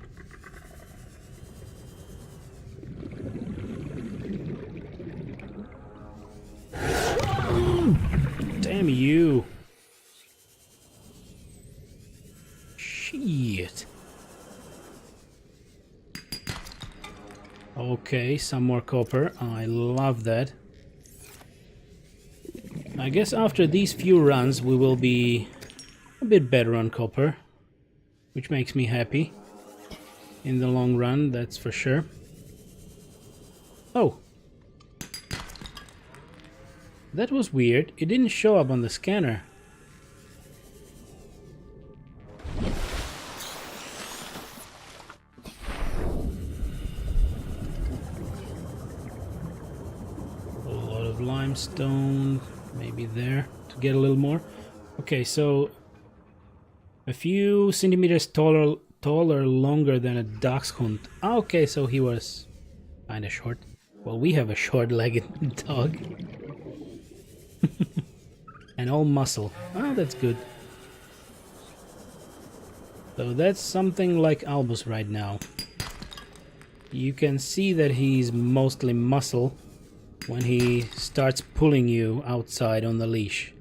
Damn you. Shit. Okay, some more copper. I love that. I guess after these few runs we will be a bit better on copper, which makes me happy in the long run, that's for sure. Oh, that was weird. It didn't show up on the scanner. A lot of limestone. Maybe there to get a little more. Okay, so a few centimeters taller, longer than a dachshund. Ah, okay, so he was kind of short. Well, we have a short-legged dog. And all muscle. Ah, that's good. So that's something like Albus right now. You can see that he's mostly muscle when he starts pulling you outside on the leash.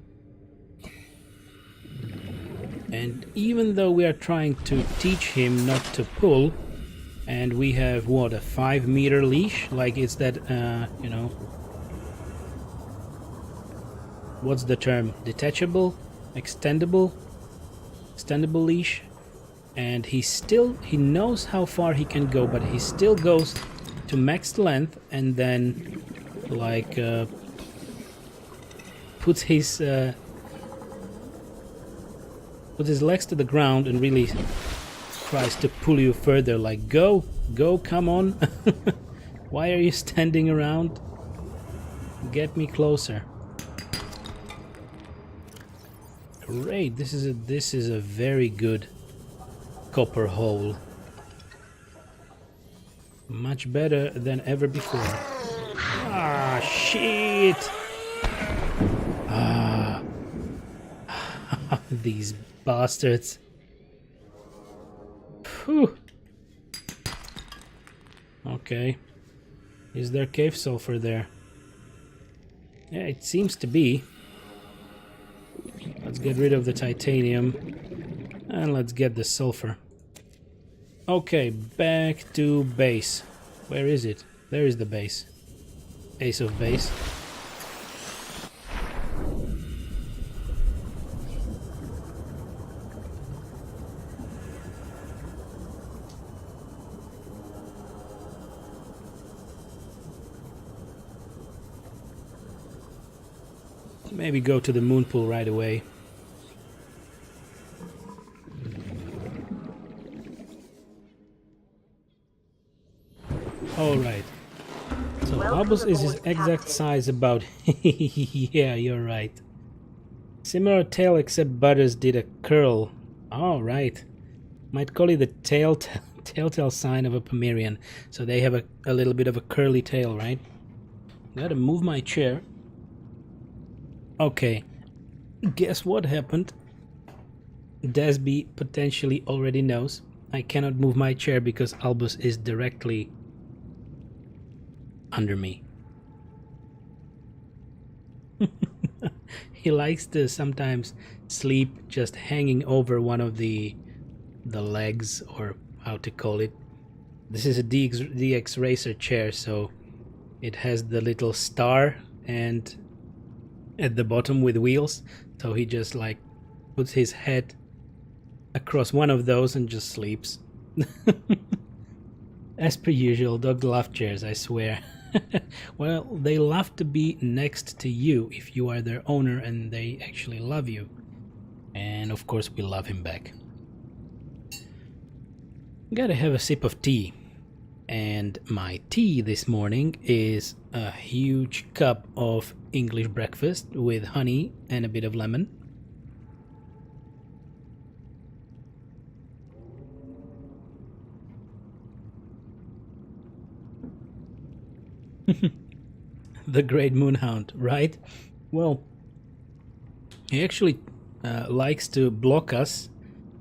And even though we are trying to teach him not to pull, and we have, what, a 5-meter leash? Like, it's that, you know... What's the term? Detachable? Extendable? Extendable leash? And he knows how far he can go, but he still goes to max length and then... like puts his legs to the ground and really tries to pull you further, like go, come on. Why are you standing around? Get me closer. Great, this is a very good copper hole. Much better than ever before. Ah, shit! Ah. These bastards. Phew. Okay. Is there cave sulfur there? Yeah, it seems to be. Let's get rid of the titanium. And let's get the sulfur. Okay, back to base. Where is it? There is the base. Ace of base. Maybe go to the moon pool right away. Alright. So Albus is his exact size about... Yeah, you're right. Similar tail except Butters did a curl. Alright. Might call it the telltale sign of a Pomerian. So they have a little bit of a curly tail, right? Gotta move my chair. Okay, guess what happened? Dasby potentially already knows. I cannot move my chair because Albus is directly under me. He likes to sometimes sleep just hanging over one of the legs, or how to call it. This is a DX Racer chair, so it has the little star and at the bottom with wheels, so he just like puts his head across one of those and just sleeps. As per usual, dogs love chairs, I swear. Well, they love to be next to you if you are their owner and they actually love you. And of course we love him back. Gotta have a sip of tea. And my tea this morning is a huge cup of English breakfast with honey and a bit of lemon. The Great Moonhound, right? Well, he actually likes to block us.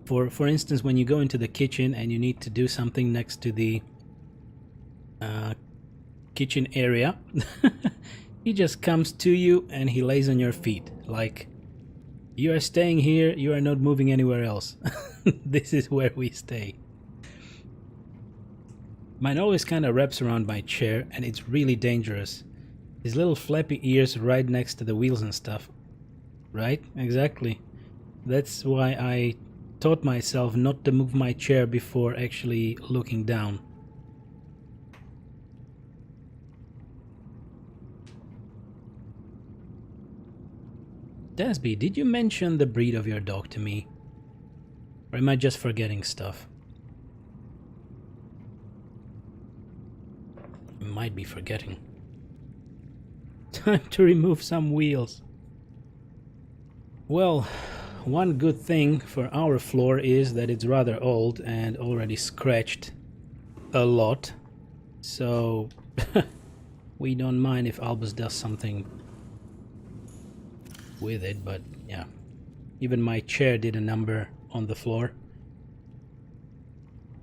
For instance, when you go into the kitchen and you need to do something next to the kitchen area, he just comes to you and he lays on your feet like, you are staying here, you are not moving anywhere else. This is where we stay. Mine always kind of wraps around my chair and it's really dangerous. His little flappy ears right next to the wheels and stuff. Right? Exactly. That's why I taught myself not to move my chair before actually looking down. Dasby, did you mention the breed of your dog to me? Or am I just forgetting stuff? I might be forgetting. Time to remove some wheels. Well, one good thing for our floor is that it's rather old and already scratched a lot. So we don't mind if Albus does something with it, but yeah. Even my chair did a number on the floor.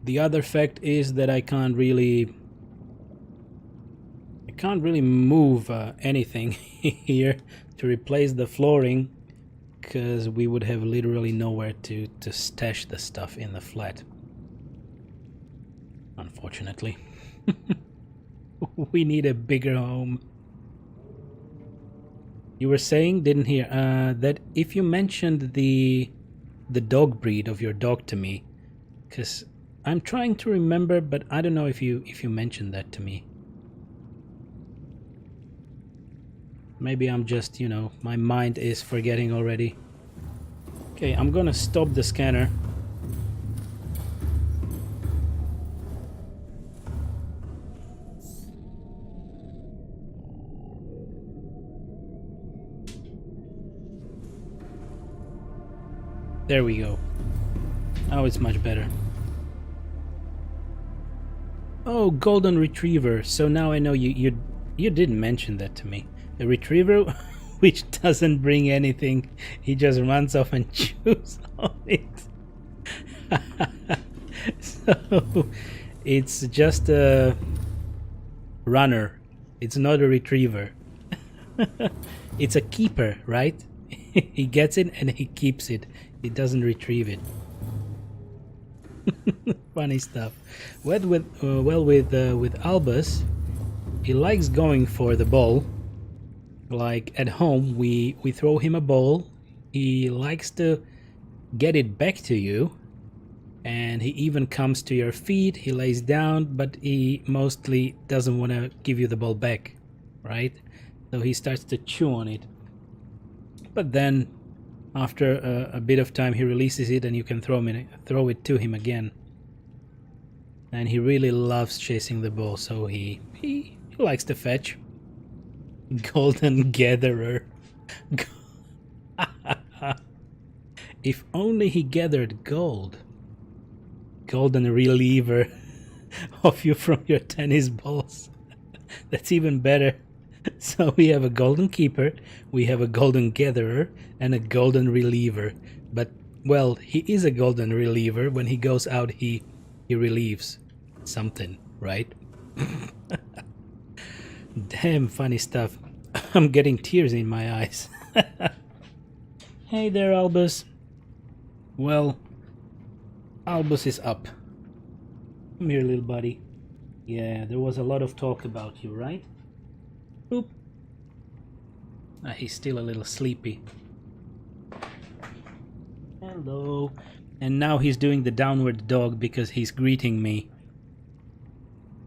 The other fact is that I can't really move anything here to replace the flooring, because we would have literally nowhere to stash the stuff in the flat. Unfortunately. We need a bigger home. You were saying, didn't hear, that if you mentioned the dog breed of your dog to me, because I'm trying to remember, but I don't know if you mentioned that to me. Maybe I'm just, you know, my mind is forgetting already. Okay, I'm gonna stop the scanner. There we go. Now it's much better. Oh, golden retriever. So now I know you didn't mention that to me. A retriever which doesn't bring anything. He just runs off and chews on it. So it's just a runner. It's not a retriever. It's a keeper, right? He gets it and he keeps it. He doesn't retrieve it. Funny stuff. With Albus, he likes going for the ball. Like at home, we throw him a ball. He likes to get it back to you, and he even comes to your feet. He lays down, but he mostly doesn't want to give you the ball back, right? So he starts to chew on it. But then, after a bit of time, he releases it, and you can throw it to him again. And he really loves chasing the ball, so he likes to fetch. Golden gatherer. If only he gathered gold. golden reliever of you from your tennis balls. That's even better. So we have a golden keeper, we have a golden gatherer, and a golden reliever. But, well, he is a golden reliever. When he goes out, he relieves something, right? Damn funny stuff. I'm getting tears in my eyes. Hey there, Albus. Well, Albus is up. Come here, little buddy. Yeah, there was a lot of talk about you, right? Boop. He's still a little sleepy. Hello. And now he's doing the downward dog because he's greeting me.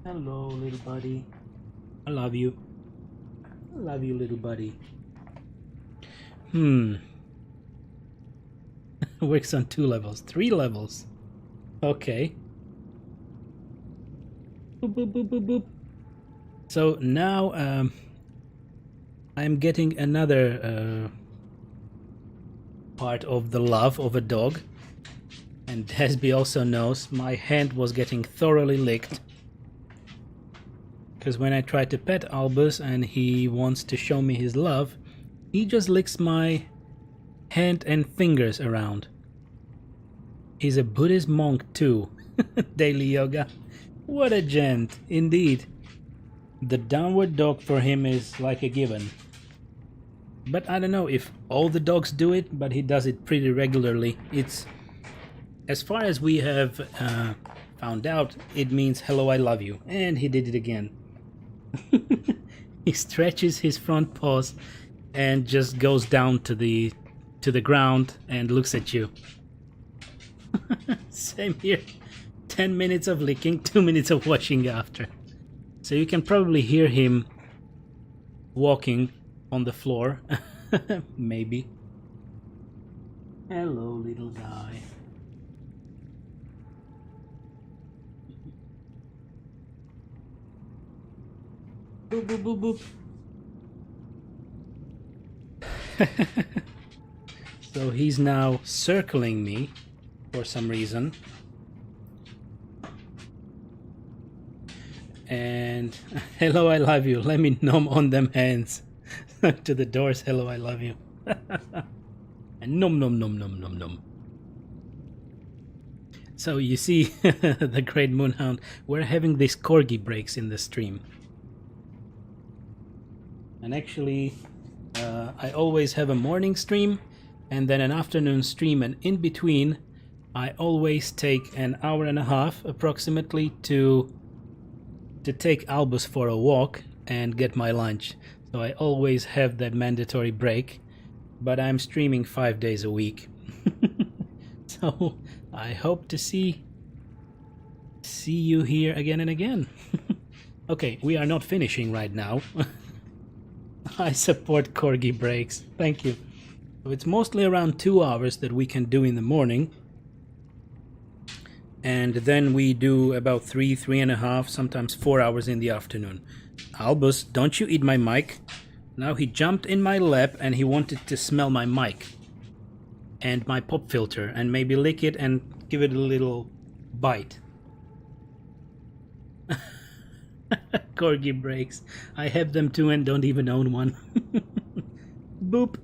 Hello, little buddy. I love you. I love you, little buddy. Works on 2 levels, 3 levels. Okay. Boop, boop, boop, boop, boop. So now I'm getting another part of the love of a dog. And Desby also knows my hand was getting thoroughly licked. Because when I try to pet Albus and he wants to show me his love, he just licks my hand and fingers around. He's a Buddhist monk too. Daily yoga. What a gent, indeed. The downward dog for him is like a given. But I don't know if all the dogs do it, but he does it pretty regularly. It's, as far as we have found out, it means hello, I love you. And he did it again. He stretches his front paws and just goes down to the ground and looks at you. Same here. 10 minutes of licking, 2 minutes of washing after. So you can probably hear him walking on the floor. Maybe. Hello, little guy. Boop, boop, boop, boop. So he's now circling me for some reason. And hello, I love you. Let me nom on them hands. To the doors, hello, I love you. And nom nom nom nom nom nom. So you see, the Great Moonhound, we're having these corgi breaks in the stream. And actually, I always have a morning stream and then an afternoon stream, and in between I always take an hour and a half approximately to take Albus for a walk and get my lunch. So I always have that mandatory break, but I'm streaming 5 days a week. So I hope to see you here again and again. Okay, we are not finishing right now. I support corgi breaks. Thank you. So it's mostly around 2 hours that we can do in the morning. And then we do about 3.5, sometimes 4 hours in the afternoon. Albus, don't you eat my mic. Now he jumped in my lap and he wanted to smell my mic. And my pop filter and maybe lick it and give it a little bite. Corgi breaks. I have them too and don't even own one. Boop.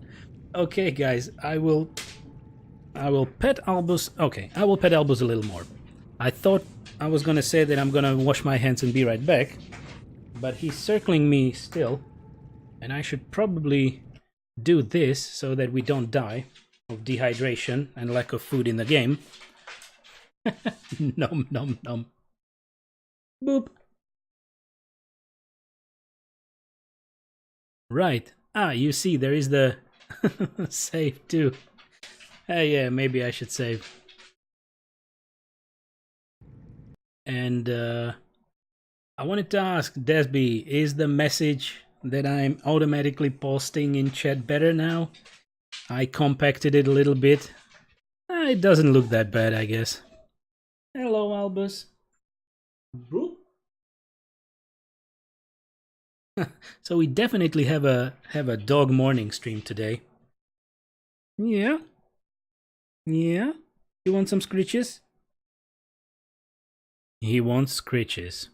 Okay guys, I will pet Albus. Okay, I will pet Albus a little more. I thought I was gonna say that I'm gonna wash my hands and be right back, but he's circling me still, and I should probably do this so that we don't die of dehydration and lack of food in the game. Nom nom nom. Boop. Right. Ah, you see, there is the save too. Yeah, maybe I should save. And I wanted to ask Desby, is the message that I'm automatically posting in chat better now? I compacted it a little bit. It doesn't look that bad, I guess. Hello, Albus. Boop. So we definitely have a dog morning stream today. Yeah. Yeah. You want some scritches? He wants scritches.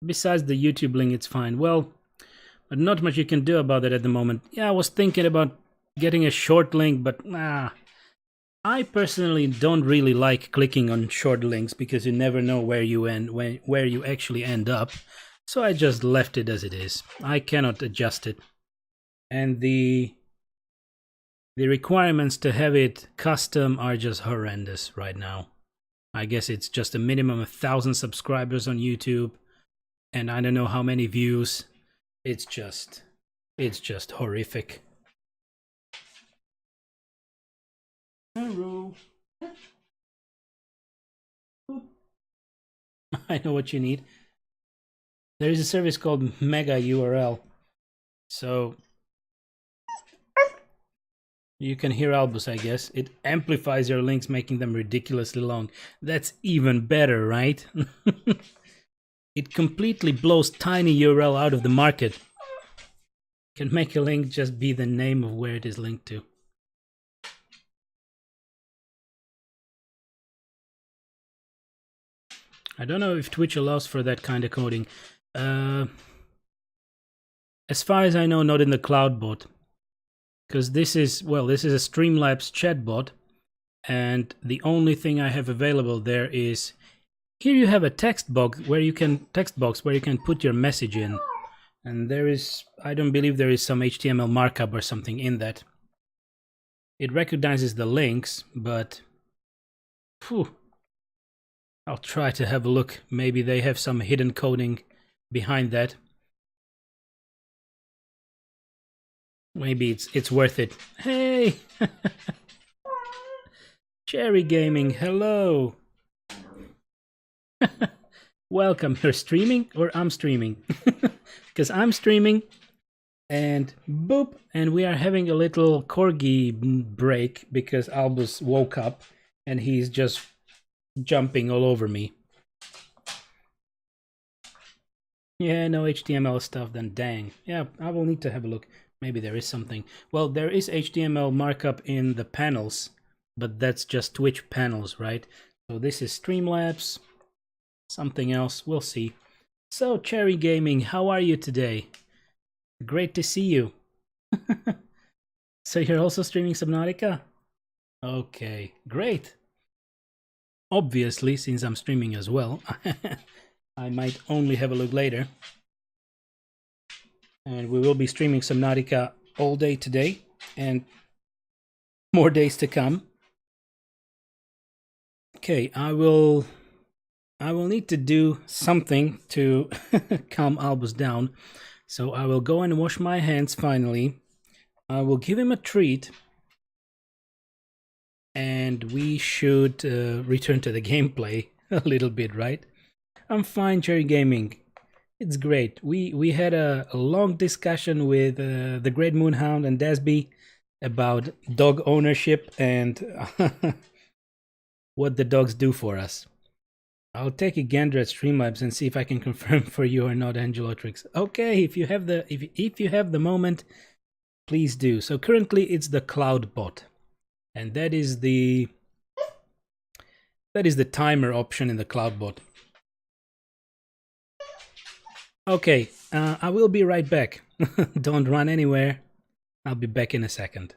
Besides the YouTube link, it's fine. Well, but not much you can do about it at the moment. Yeah, I was thinking about getting a short link, but I personally don't really like clicking on short links because you never know where you where you actually end up. So I just left it as it is. I cannot adjust it. And the requirements to have it custom are just horrendous right now. I guess it's just a minimum of 1,000 subscribers on YouTube, and I don't know how many views. It's just horrific. Hello. I know what you need. There is a service called Mega URL. So you can hear Albus, I guess. It amplifies your links, making them ridiculously long. That's even better, right? It completely blows tiny URL out of the market. Can make a link just be the name of where it is linked to. I don't know if Twitch allows for that kind of coding. As far as I know, not in the cloud bot. Because this is, well, this is a Streamlabs chatbot, and the only thing I have available there is, here you have a text box where you can put your message in. And there is, I don't believe there is some HTML markup or something in that. It recognizes the links, but phew, I'll try to have a look. Maybe they have some hidden coding behind that. Maybe it's worth it. Hey! Cherry Gaming, hello! Welcome. You're streaming or I'm streaming? Because I'm streaming and boop, and we are having a little corgi break because Albus woke up and he's just jumping all over me. Yeah, no HTML stuff, then dang. Yeah, I will need to have a look. Maybe there is something. Well, there is HTML markup in the panels, but that's just Twitch panels, right? So this is Streamlabs. Something else, we'll see. So, Cherry Gaming, how are you today? Great to see you. So you're also streaming Subnautica? Okay, great. Obviously, since I'm streaming as well, I might only have a look later. And we will be streaming Subnautica all day today and more days to come. Okay, I will need to do something to calm Albus down. So I will go and wash my hands finally. I will give him a treat. And we should return to the gameplay a little bit, right? I'm fine, Cherry Gaming. It's great. We had a long discussion with the Great Moonhound and Dasby about dog ownership and what the dogs do for us. I'll take a gander at Streamlabs and see if I can confirm for you or not, Angelotrix. Okay, if you have the moment, please do. So currently it's the cloud bot, and that is the timer option in the cloud bot. Okay, I will be right back. Don't run anywhere. I'll be back in a second.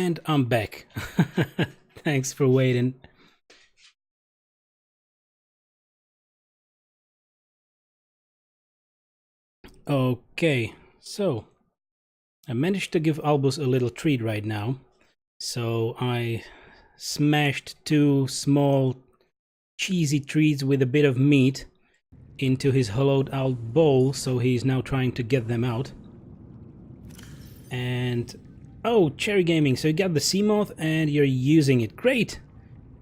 And I'm back. Thanks for waiting. Okay, so I managed to give Albus a little treat right now. So I smashed 2 small cheesy treats with a bit of meat into his hollowed out bowl, so he's now trying to get them out. And oh, Cherry Gaming, so you got the Seamoth and you're using it. Great!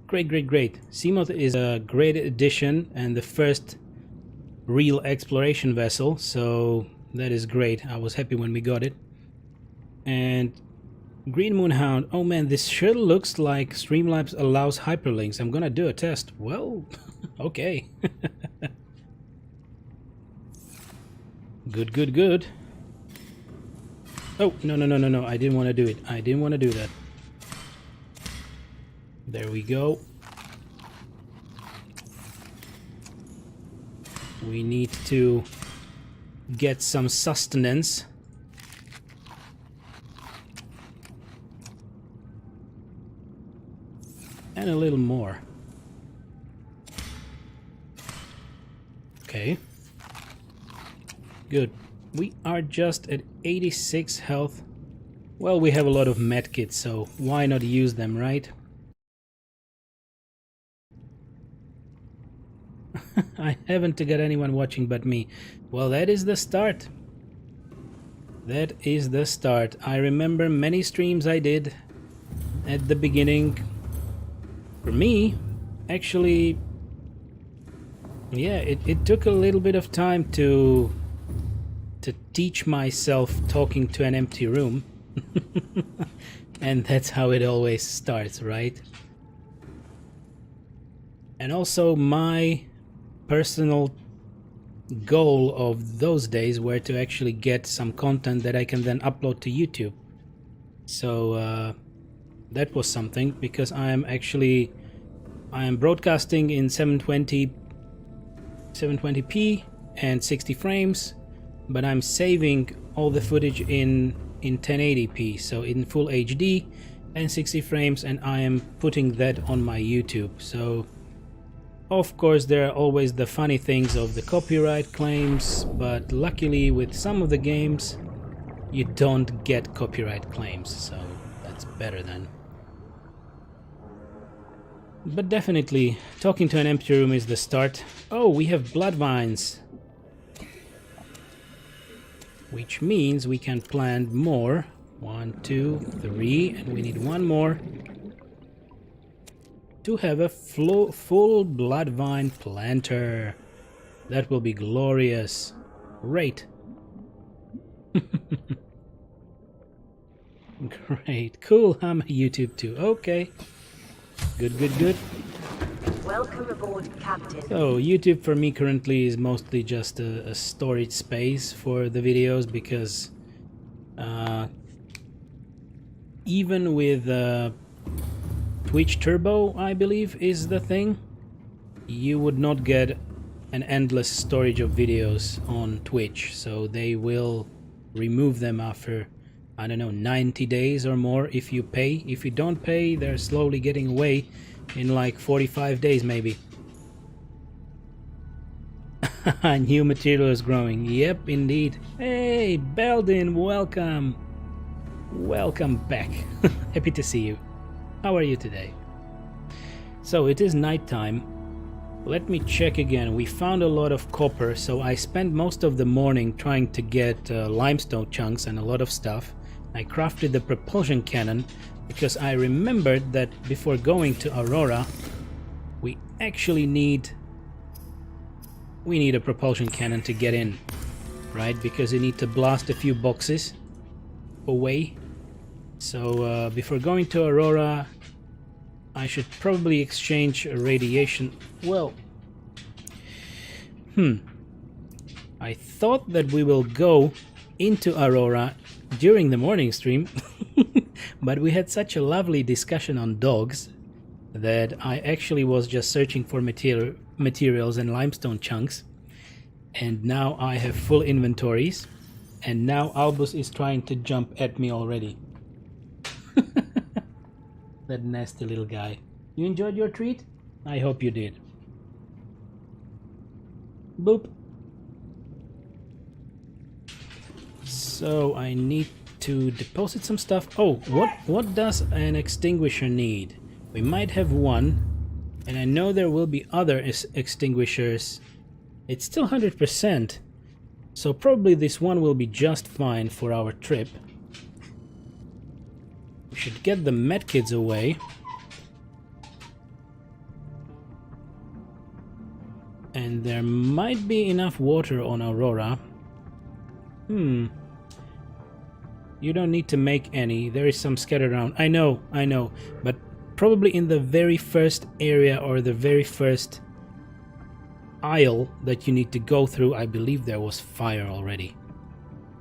Great, great, great. Seamoth is a great addition and the first real exploration vessel, so that is great. I was happy when we got it. And Green Moonhound, oh man, this sure looks like Streamlabs allows hyperlinks. I'm gonna do a test. Well, okay. Good, good, good. Oh, no, no, no, no, no, I didn't want to do it. I didn't want to do that. There we go. We need to get some sustenance. And a little more. Okay. Good. We are just at 86 health. Well, we have a lot of medkits, so why not use them, right? I haven't got anyone watching but me. Well, that is the start. That is the start. I remember many streams I did at the beginning. For me, actually, yeah, it took a little bit of time to teach myself talking to an empty room. And that's how it always starts, right? And also my personal goal of those days were to actually get some content that I can then upload to YouTube. So that was something, because I am broadcasting in 720p and 60 frames, but I'm saving all the footage in 1080p, so in full HD and 60 frames, and I am putting that on my YouTube. So of course there are always the funny things of the copyright claims, but luckily with some of the games you don't get copyright claims, so that's better then. But definitely talking to an empty room is the start. Oh, we have blood vines, which means we can plant more. 1, 2, 3, and we need 1 more to have a full blood vine planter. That will be glorious. Great. Great. Cool. I'm a YouTube too. Okay. Good, good, good. Welcome aboard, Captain. So YouTube for me currently is mostly just a storage space for the videos, because even with Twitch Turbo, I believe is the thing, you would not get an endless storage of videos on Twitch, so they will remove them after, I don't know, 90 days or more if you pay. If you don't pay, they're slowly getting away in like 45 days maybe. New material is growing. Yep, indeed. Hey, Beldin, welcome. Welcome back. Happy to see you. How are you today? So it is nighttime. Let me check again. We found a lot of copper, so I spent most of the morning trying to get limestone chunks and a lot of stuff. I crafted the propulsion cannon because I remembered that before going to Aurora, we actually need a propulsion cannon to get in, right? Because you need to blast a few boxes away. So before going to Aurora, I should probably exchange a radiation. Well, I thought that we will go into Aurora during the morning stream, but we had such a lovely discussion on dogs that I actually was just searching for materials and limestone chunks, and now I have full inventories, and now Albus is trying to jump at me already. That nasty little guy. You enjoyed your treat? I hope you did. Boop. So I need to deposit some stuff. Oh, what does an extinguisher need? We might have one, and I know there will be other extinguishers. It's still 100%, so probably this one will be just fine for our trip. We should get the medkits away. And there might be enough water on Aurora. You don't need to make any. There is some scattered around. I know. But probably in the very first area or the very first aisle that you need to go through, I believe there was fire already.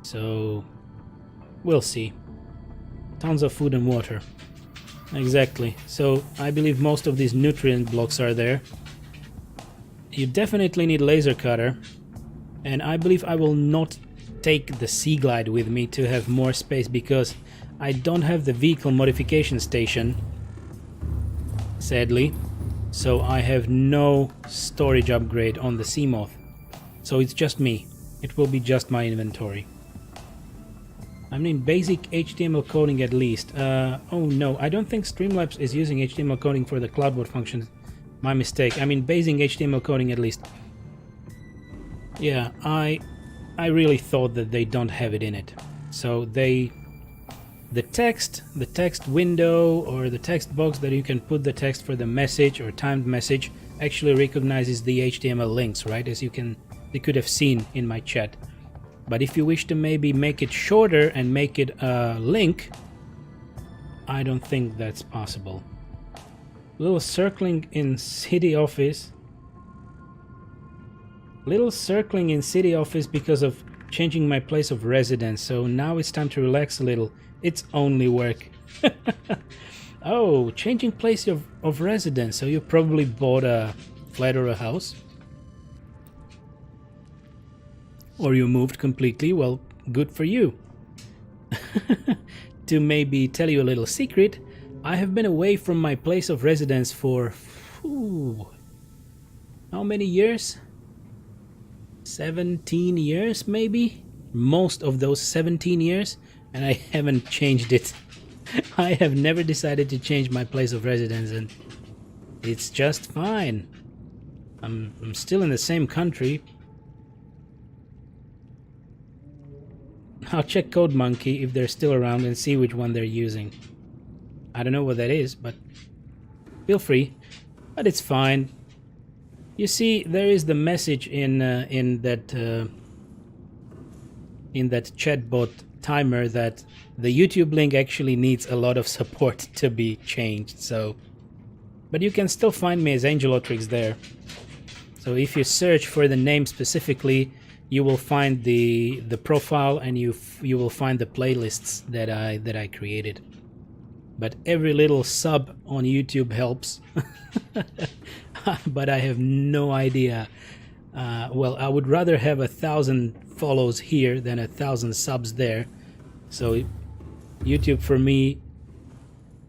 So we'll see. Tons of food and water. Exactly. So I believe most of these nutrient blocks are there. You definitely need laser cutter. And I believe I will not take the Sea Glide with me to have more space because I don't have the vehicle modification station, sadly. So I have no storage upgrade on the Seamoth. So it's just me. It will be just my inventory. I mean basic HTML coding at least. Oh no, I don't think Streamlabs is using HTML coding for the CloudBot functions. My mistake. I mean basic HTML coding at least. Yeah, I really thought that they don't have it in it. So the text window or the text box that you can put the text for the message or timed message actually recognizes the HTML links, right? As you could have seen in my chat. But if you wish to maybe make it shorter and make it a link, I don't think that's possible. Little circling in city office. Little circling in city office because of changing my place of residence. So now it's time to relax a little. It's only work. Oh, changing place of residence. So you probably bought a flat or a house? Or you moved completely? Well, good for you. To maybe tell you a little secret, I have been away from my place of residence for... how many years? 17 years maybe? Most of those 17 years, and I haven't changed it. I have never decided to change my place of residence, and it's just fine. I'm still in the same country. I'll check CodeMonkey if they're still around and see which one they're using. I don't know what that is, but feel free. But it's fine. You see, there is the message in that chatbot timer that the YouTube link actually needs a lot of support to be changed. So, but you can still find me as Angelotrix there. So if you search for the name specifically, you will find the profile and you will find the playlists that I created. But every little sub on YouTube helps. But I have no idea. Well, I would rather have 1,000 follows here than 1,000 subs there. So YouTube for me,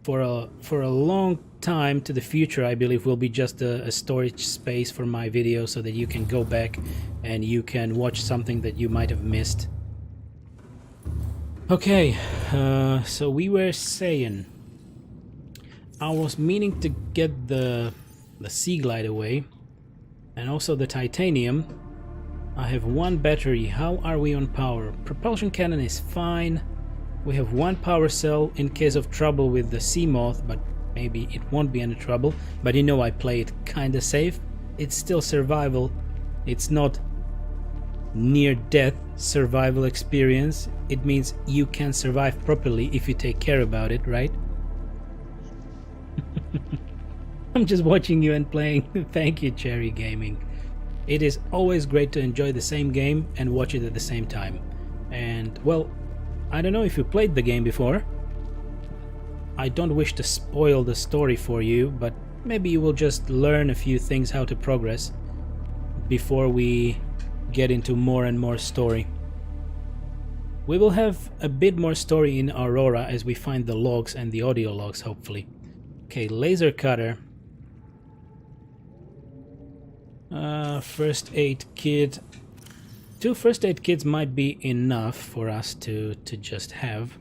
for a long time to the future, I believe will be just a storage space for my videos, so that you can go back and you can watch something that you might have missed. Okay, so we were saying, I was meaning to get the Sea Glide away, and also the titanium. I have one battery. How are we on power? Propulsion cannon is fine. We have one power cell in case of trouble with the Seamoth, but maybe it won't be any trouble. But you know, I play it kinda safe. It's still survival. It's not near death survival experience. It means you can survive properly if you take care about it, right? I'm just watching you and playing. Thank you, Cherry Gaming. It is always great to enjoy the same game and watch it at the same time. And, well, I don't know if you played the game before. I don't wish to spoil the story for you, but maybe you will just learn a few things how to progress before we get into more and more story. We will have a bit more story in Aurora as we find the logs and the audio logs, hopefully. Okay, laser cutter. First aid kit. 2 first aid kits might be enough for us to just have.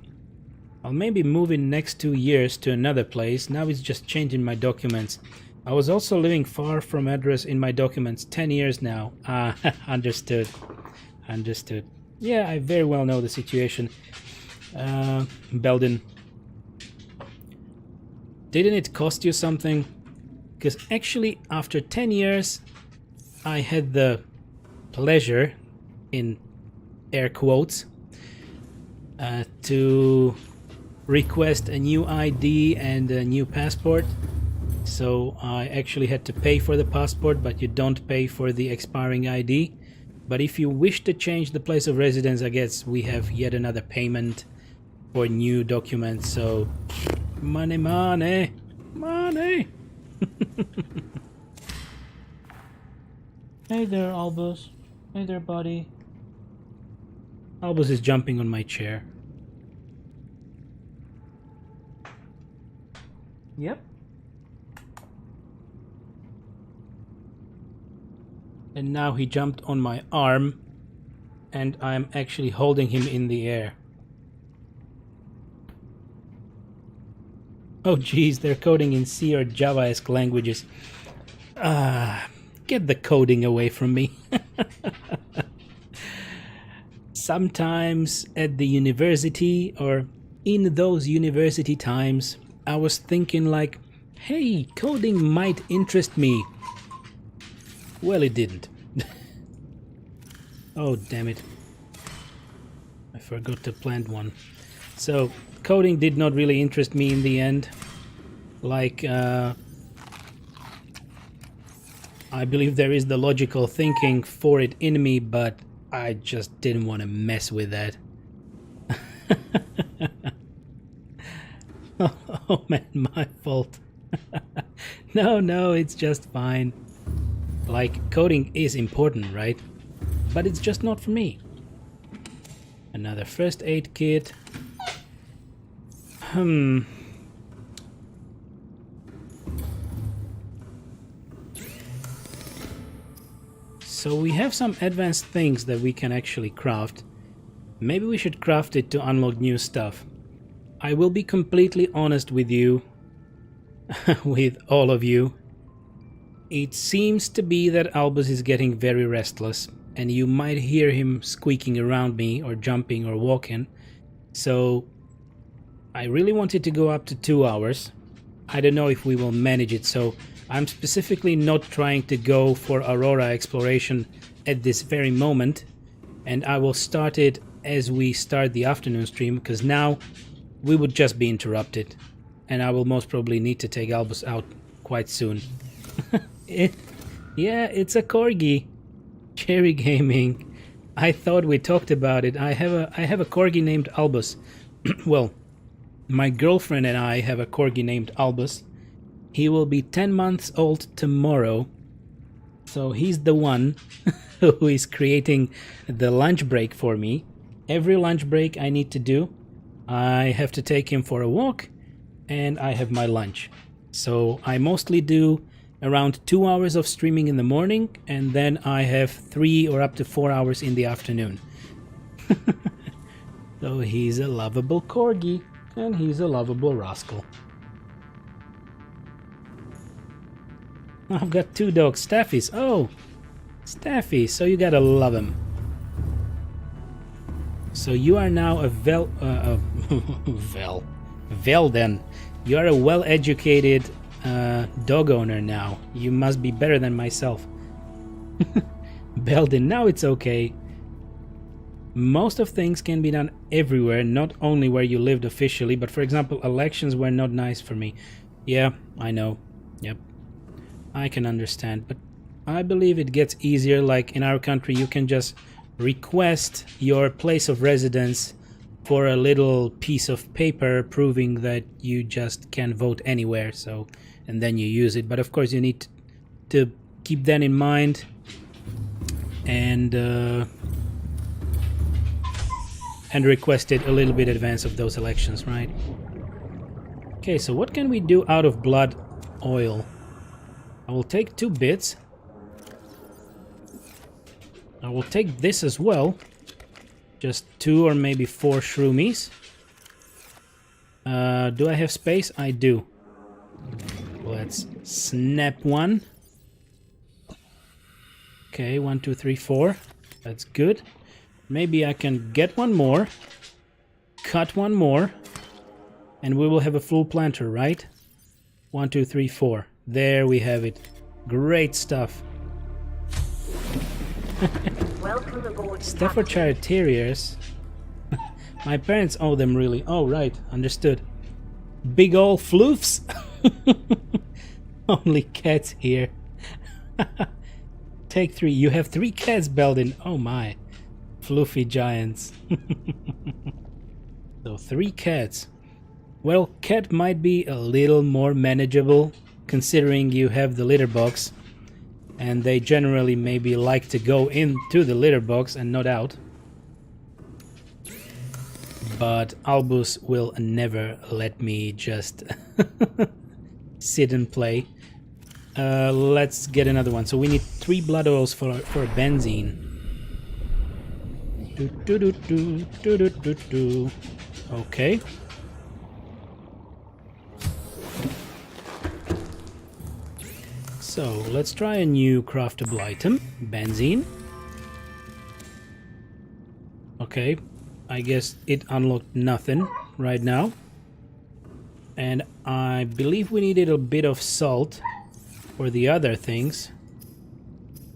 I'll maybe move in next 2 years to another place. Now it's just changing my documents. I was also living far from address in my documents 10 years now. Ah, understood. Understood. Yeah, I very well know the situation. Belden. Didn't it cost you something? Because actually, after 10 years, I had the pleasure, in air quotes, to request a new ID and a new passport. So I actually had to pay for the passport, but you don't pay for the expiring ID. But if you wish to change the place of residence, I guess we have yet another payment for new documents. So money, money, money. Hey there, Albus. Hey there, buddy. Albus is jumping on my chair. Yep. And now he jumped on my arm, and I'm actually holding him in the air. Oh geez, they're coding in C or Java-esque languages. Get the coding away from me. Sometimes at the university, or in those university times, I was thinking like, hey, coding might interest me. Well, it didn't. Oh, damn it. I forgot to plant one. So, coding did not really interest me in the end. Like, I believe there is the logical thinking for it in me, but I just didn't want to mess with that. Oh man, my fault. No, it's just fine. Like, coding is important, right? But it's just not for me. Another first aid kit. So we have some advanced things that we can actually craft. Maybe we should craft it to unlock new stuff. I will be completely honest with you, with all of you. It seems to be that Albus is getting very restless, and you might hear him squeaking around me or jumping or walking. So I really wanted to go up to 2 hours. I don't know if we will manage it, so I'm specifically not trying to go for Aurora exploration at this very moment, and I will start it as we start the afternoon stream, because now we would just be interrupted, and I will most probably need to take Albus out quite soon. Yeah, it's a corgi. Cherry Gaming. I thought we talked about it. I have a corgi named Albus. Well, my girlfriend and I have a corgi named Albus. He will be 10 months old tomorrow. So he's the one who is creating the lunch break for me. Every lunch break I need to do, I have to take him for a walk, and I have my lunch. So I mostly do around 2 hours of streaming in the morning, and then I have 3 or up to 4 hours in the afternoon. So he's a lovable corgi, and he's a lovable rascal. I've got 2 dogs, Staffies. Oh, Staffy, so you gotta love him. So you are now a Velden. You are a well-educated dog owner now. You must be better than myself. Belden, now it's okay. Most of things can be done everywhere, not only where you lived officially, but for example, elections were not nice for me. Yeah, I know. Yep. I can understand, but I believe it gets easier. Like in our country, you can just request your place of residence for a little piece of paper proving that you just can vote anywhere, so, and then you use it. But of course you need to keep that in mind and request it a little bit in advance of those elections, right? Okay, so what can we do out of blood oil? I will take 2 bits. I will take this as well. Just 2 or maybe 4 shroomies. Do I have space? I do. Let's snap one. Okay, 1, 2, 3, 4. That's good. Maybe I can get one more. Cut one more. And we will have a full planter, right? 1, 2, 3, 4. There we have it. Great stuff. Welcome aboard, Staffordshire Terriers. My parents owe them really. Oh, right. Understood. Big ol' floofs. Only cats here. Take 3. You have 3 cats, Beldin. Oh my. Floofy giants. So 3 cats. Well, cat might be a little more manageable considering you have the litter box. And they generally maybe like to go into the litter box and not out. But Albus will never let me just sit and play. Let's get another one. So we need 3 blood oils for benzene. Okay. So let's try a new craftable item. Benzene. Okay. I guess it unlocked nothing right now. And I believe we needed a bit of salt for the other things.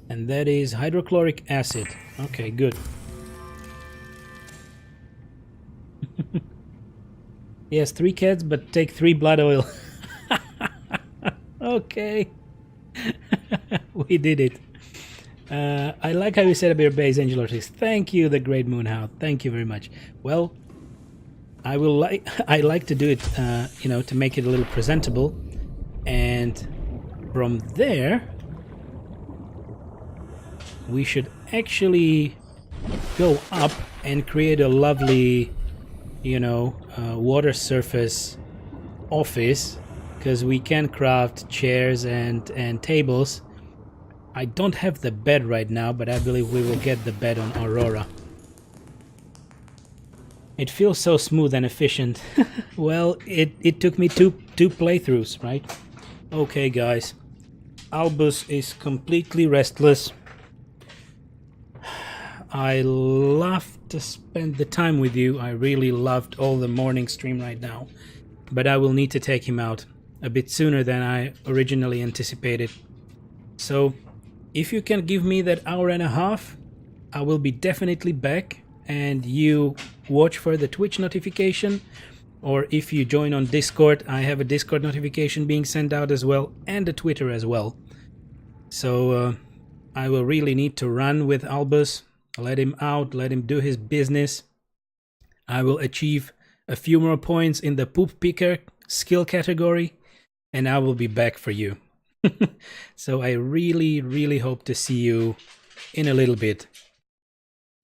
And that is hydrochloric acid. Okay, good. Yes, 3 cats, but take 3 blood oil. Okay. We did it. I like how you set up your base, Angelotrix. Thank you, the Great Moonhound. Thank you very much. Well, I like to do it, you know, to make it a little presentable. And from there, we should actually go up and create a lovely, you know, water surface office, because we can craft chairs and tables. I don't have the bed right now, but I believe we will get the bed on Aurora. It feels so smooth and efficient. Well, it took me two playthroughs, right? Okay, guys. Albus is completely restless. I love to spend the time with you. I really loved all the morning stream right now. But I will need to take him out a bit sooner than I originally anticipated. So, if you can give me that hour and a half, I will be definitely back, and you watch for the Twitch notification, or if you join on Discord, I have a Discord notification being sent out as well, and a Twitter as well. So I will really need to run with Albus, let him out, let him do his business. I will achieve a few more points in the poop picker skill category, and I will be back for you. So I really hope to see you in a little bit.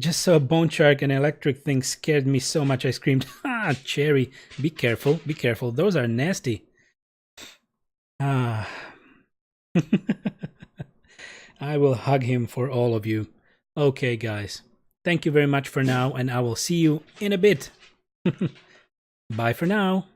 Just saw a bone shark and electric thing scared me so much I screamed, "Ah, Cherry, be careful, be careful, those are nasty." Ah. I will hug him for all of you. Okay, guys. Thank you very much for now, and I will see you in a bit. Bye for now.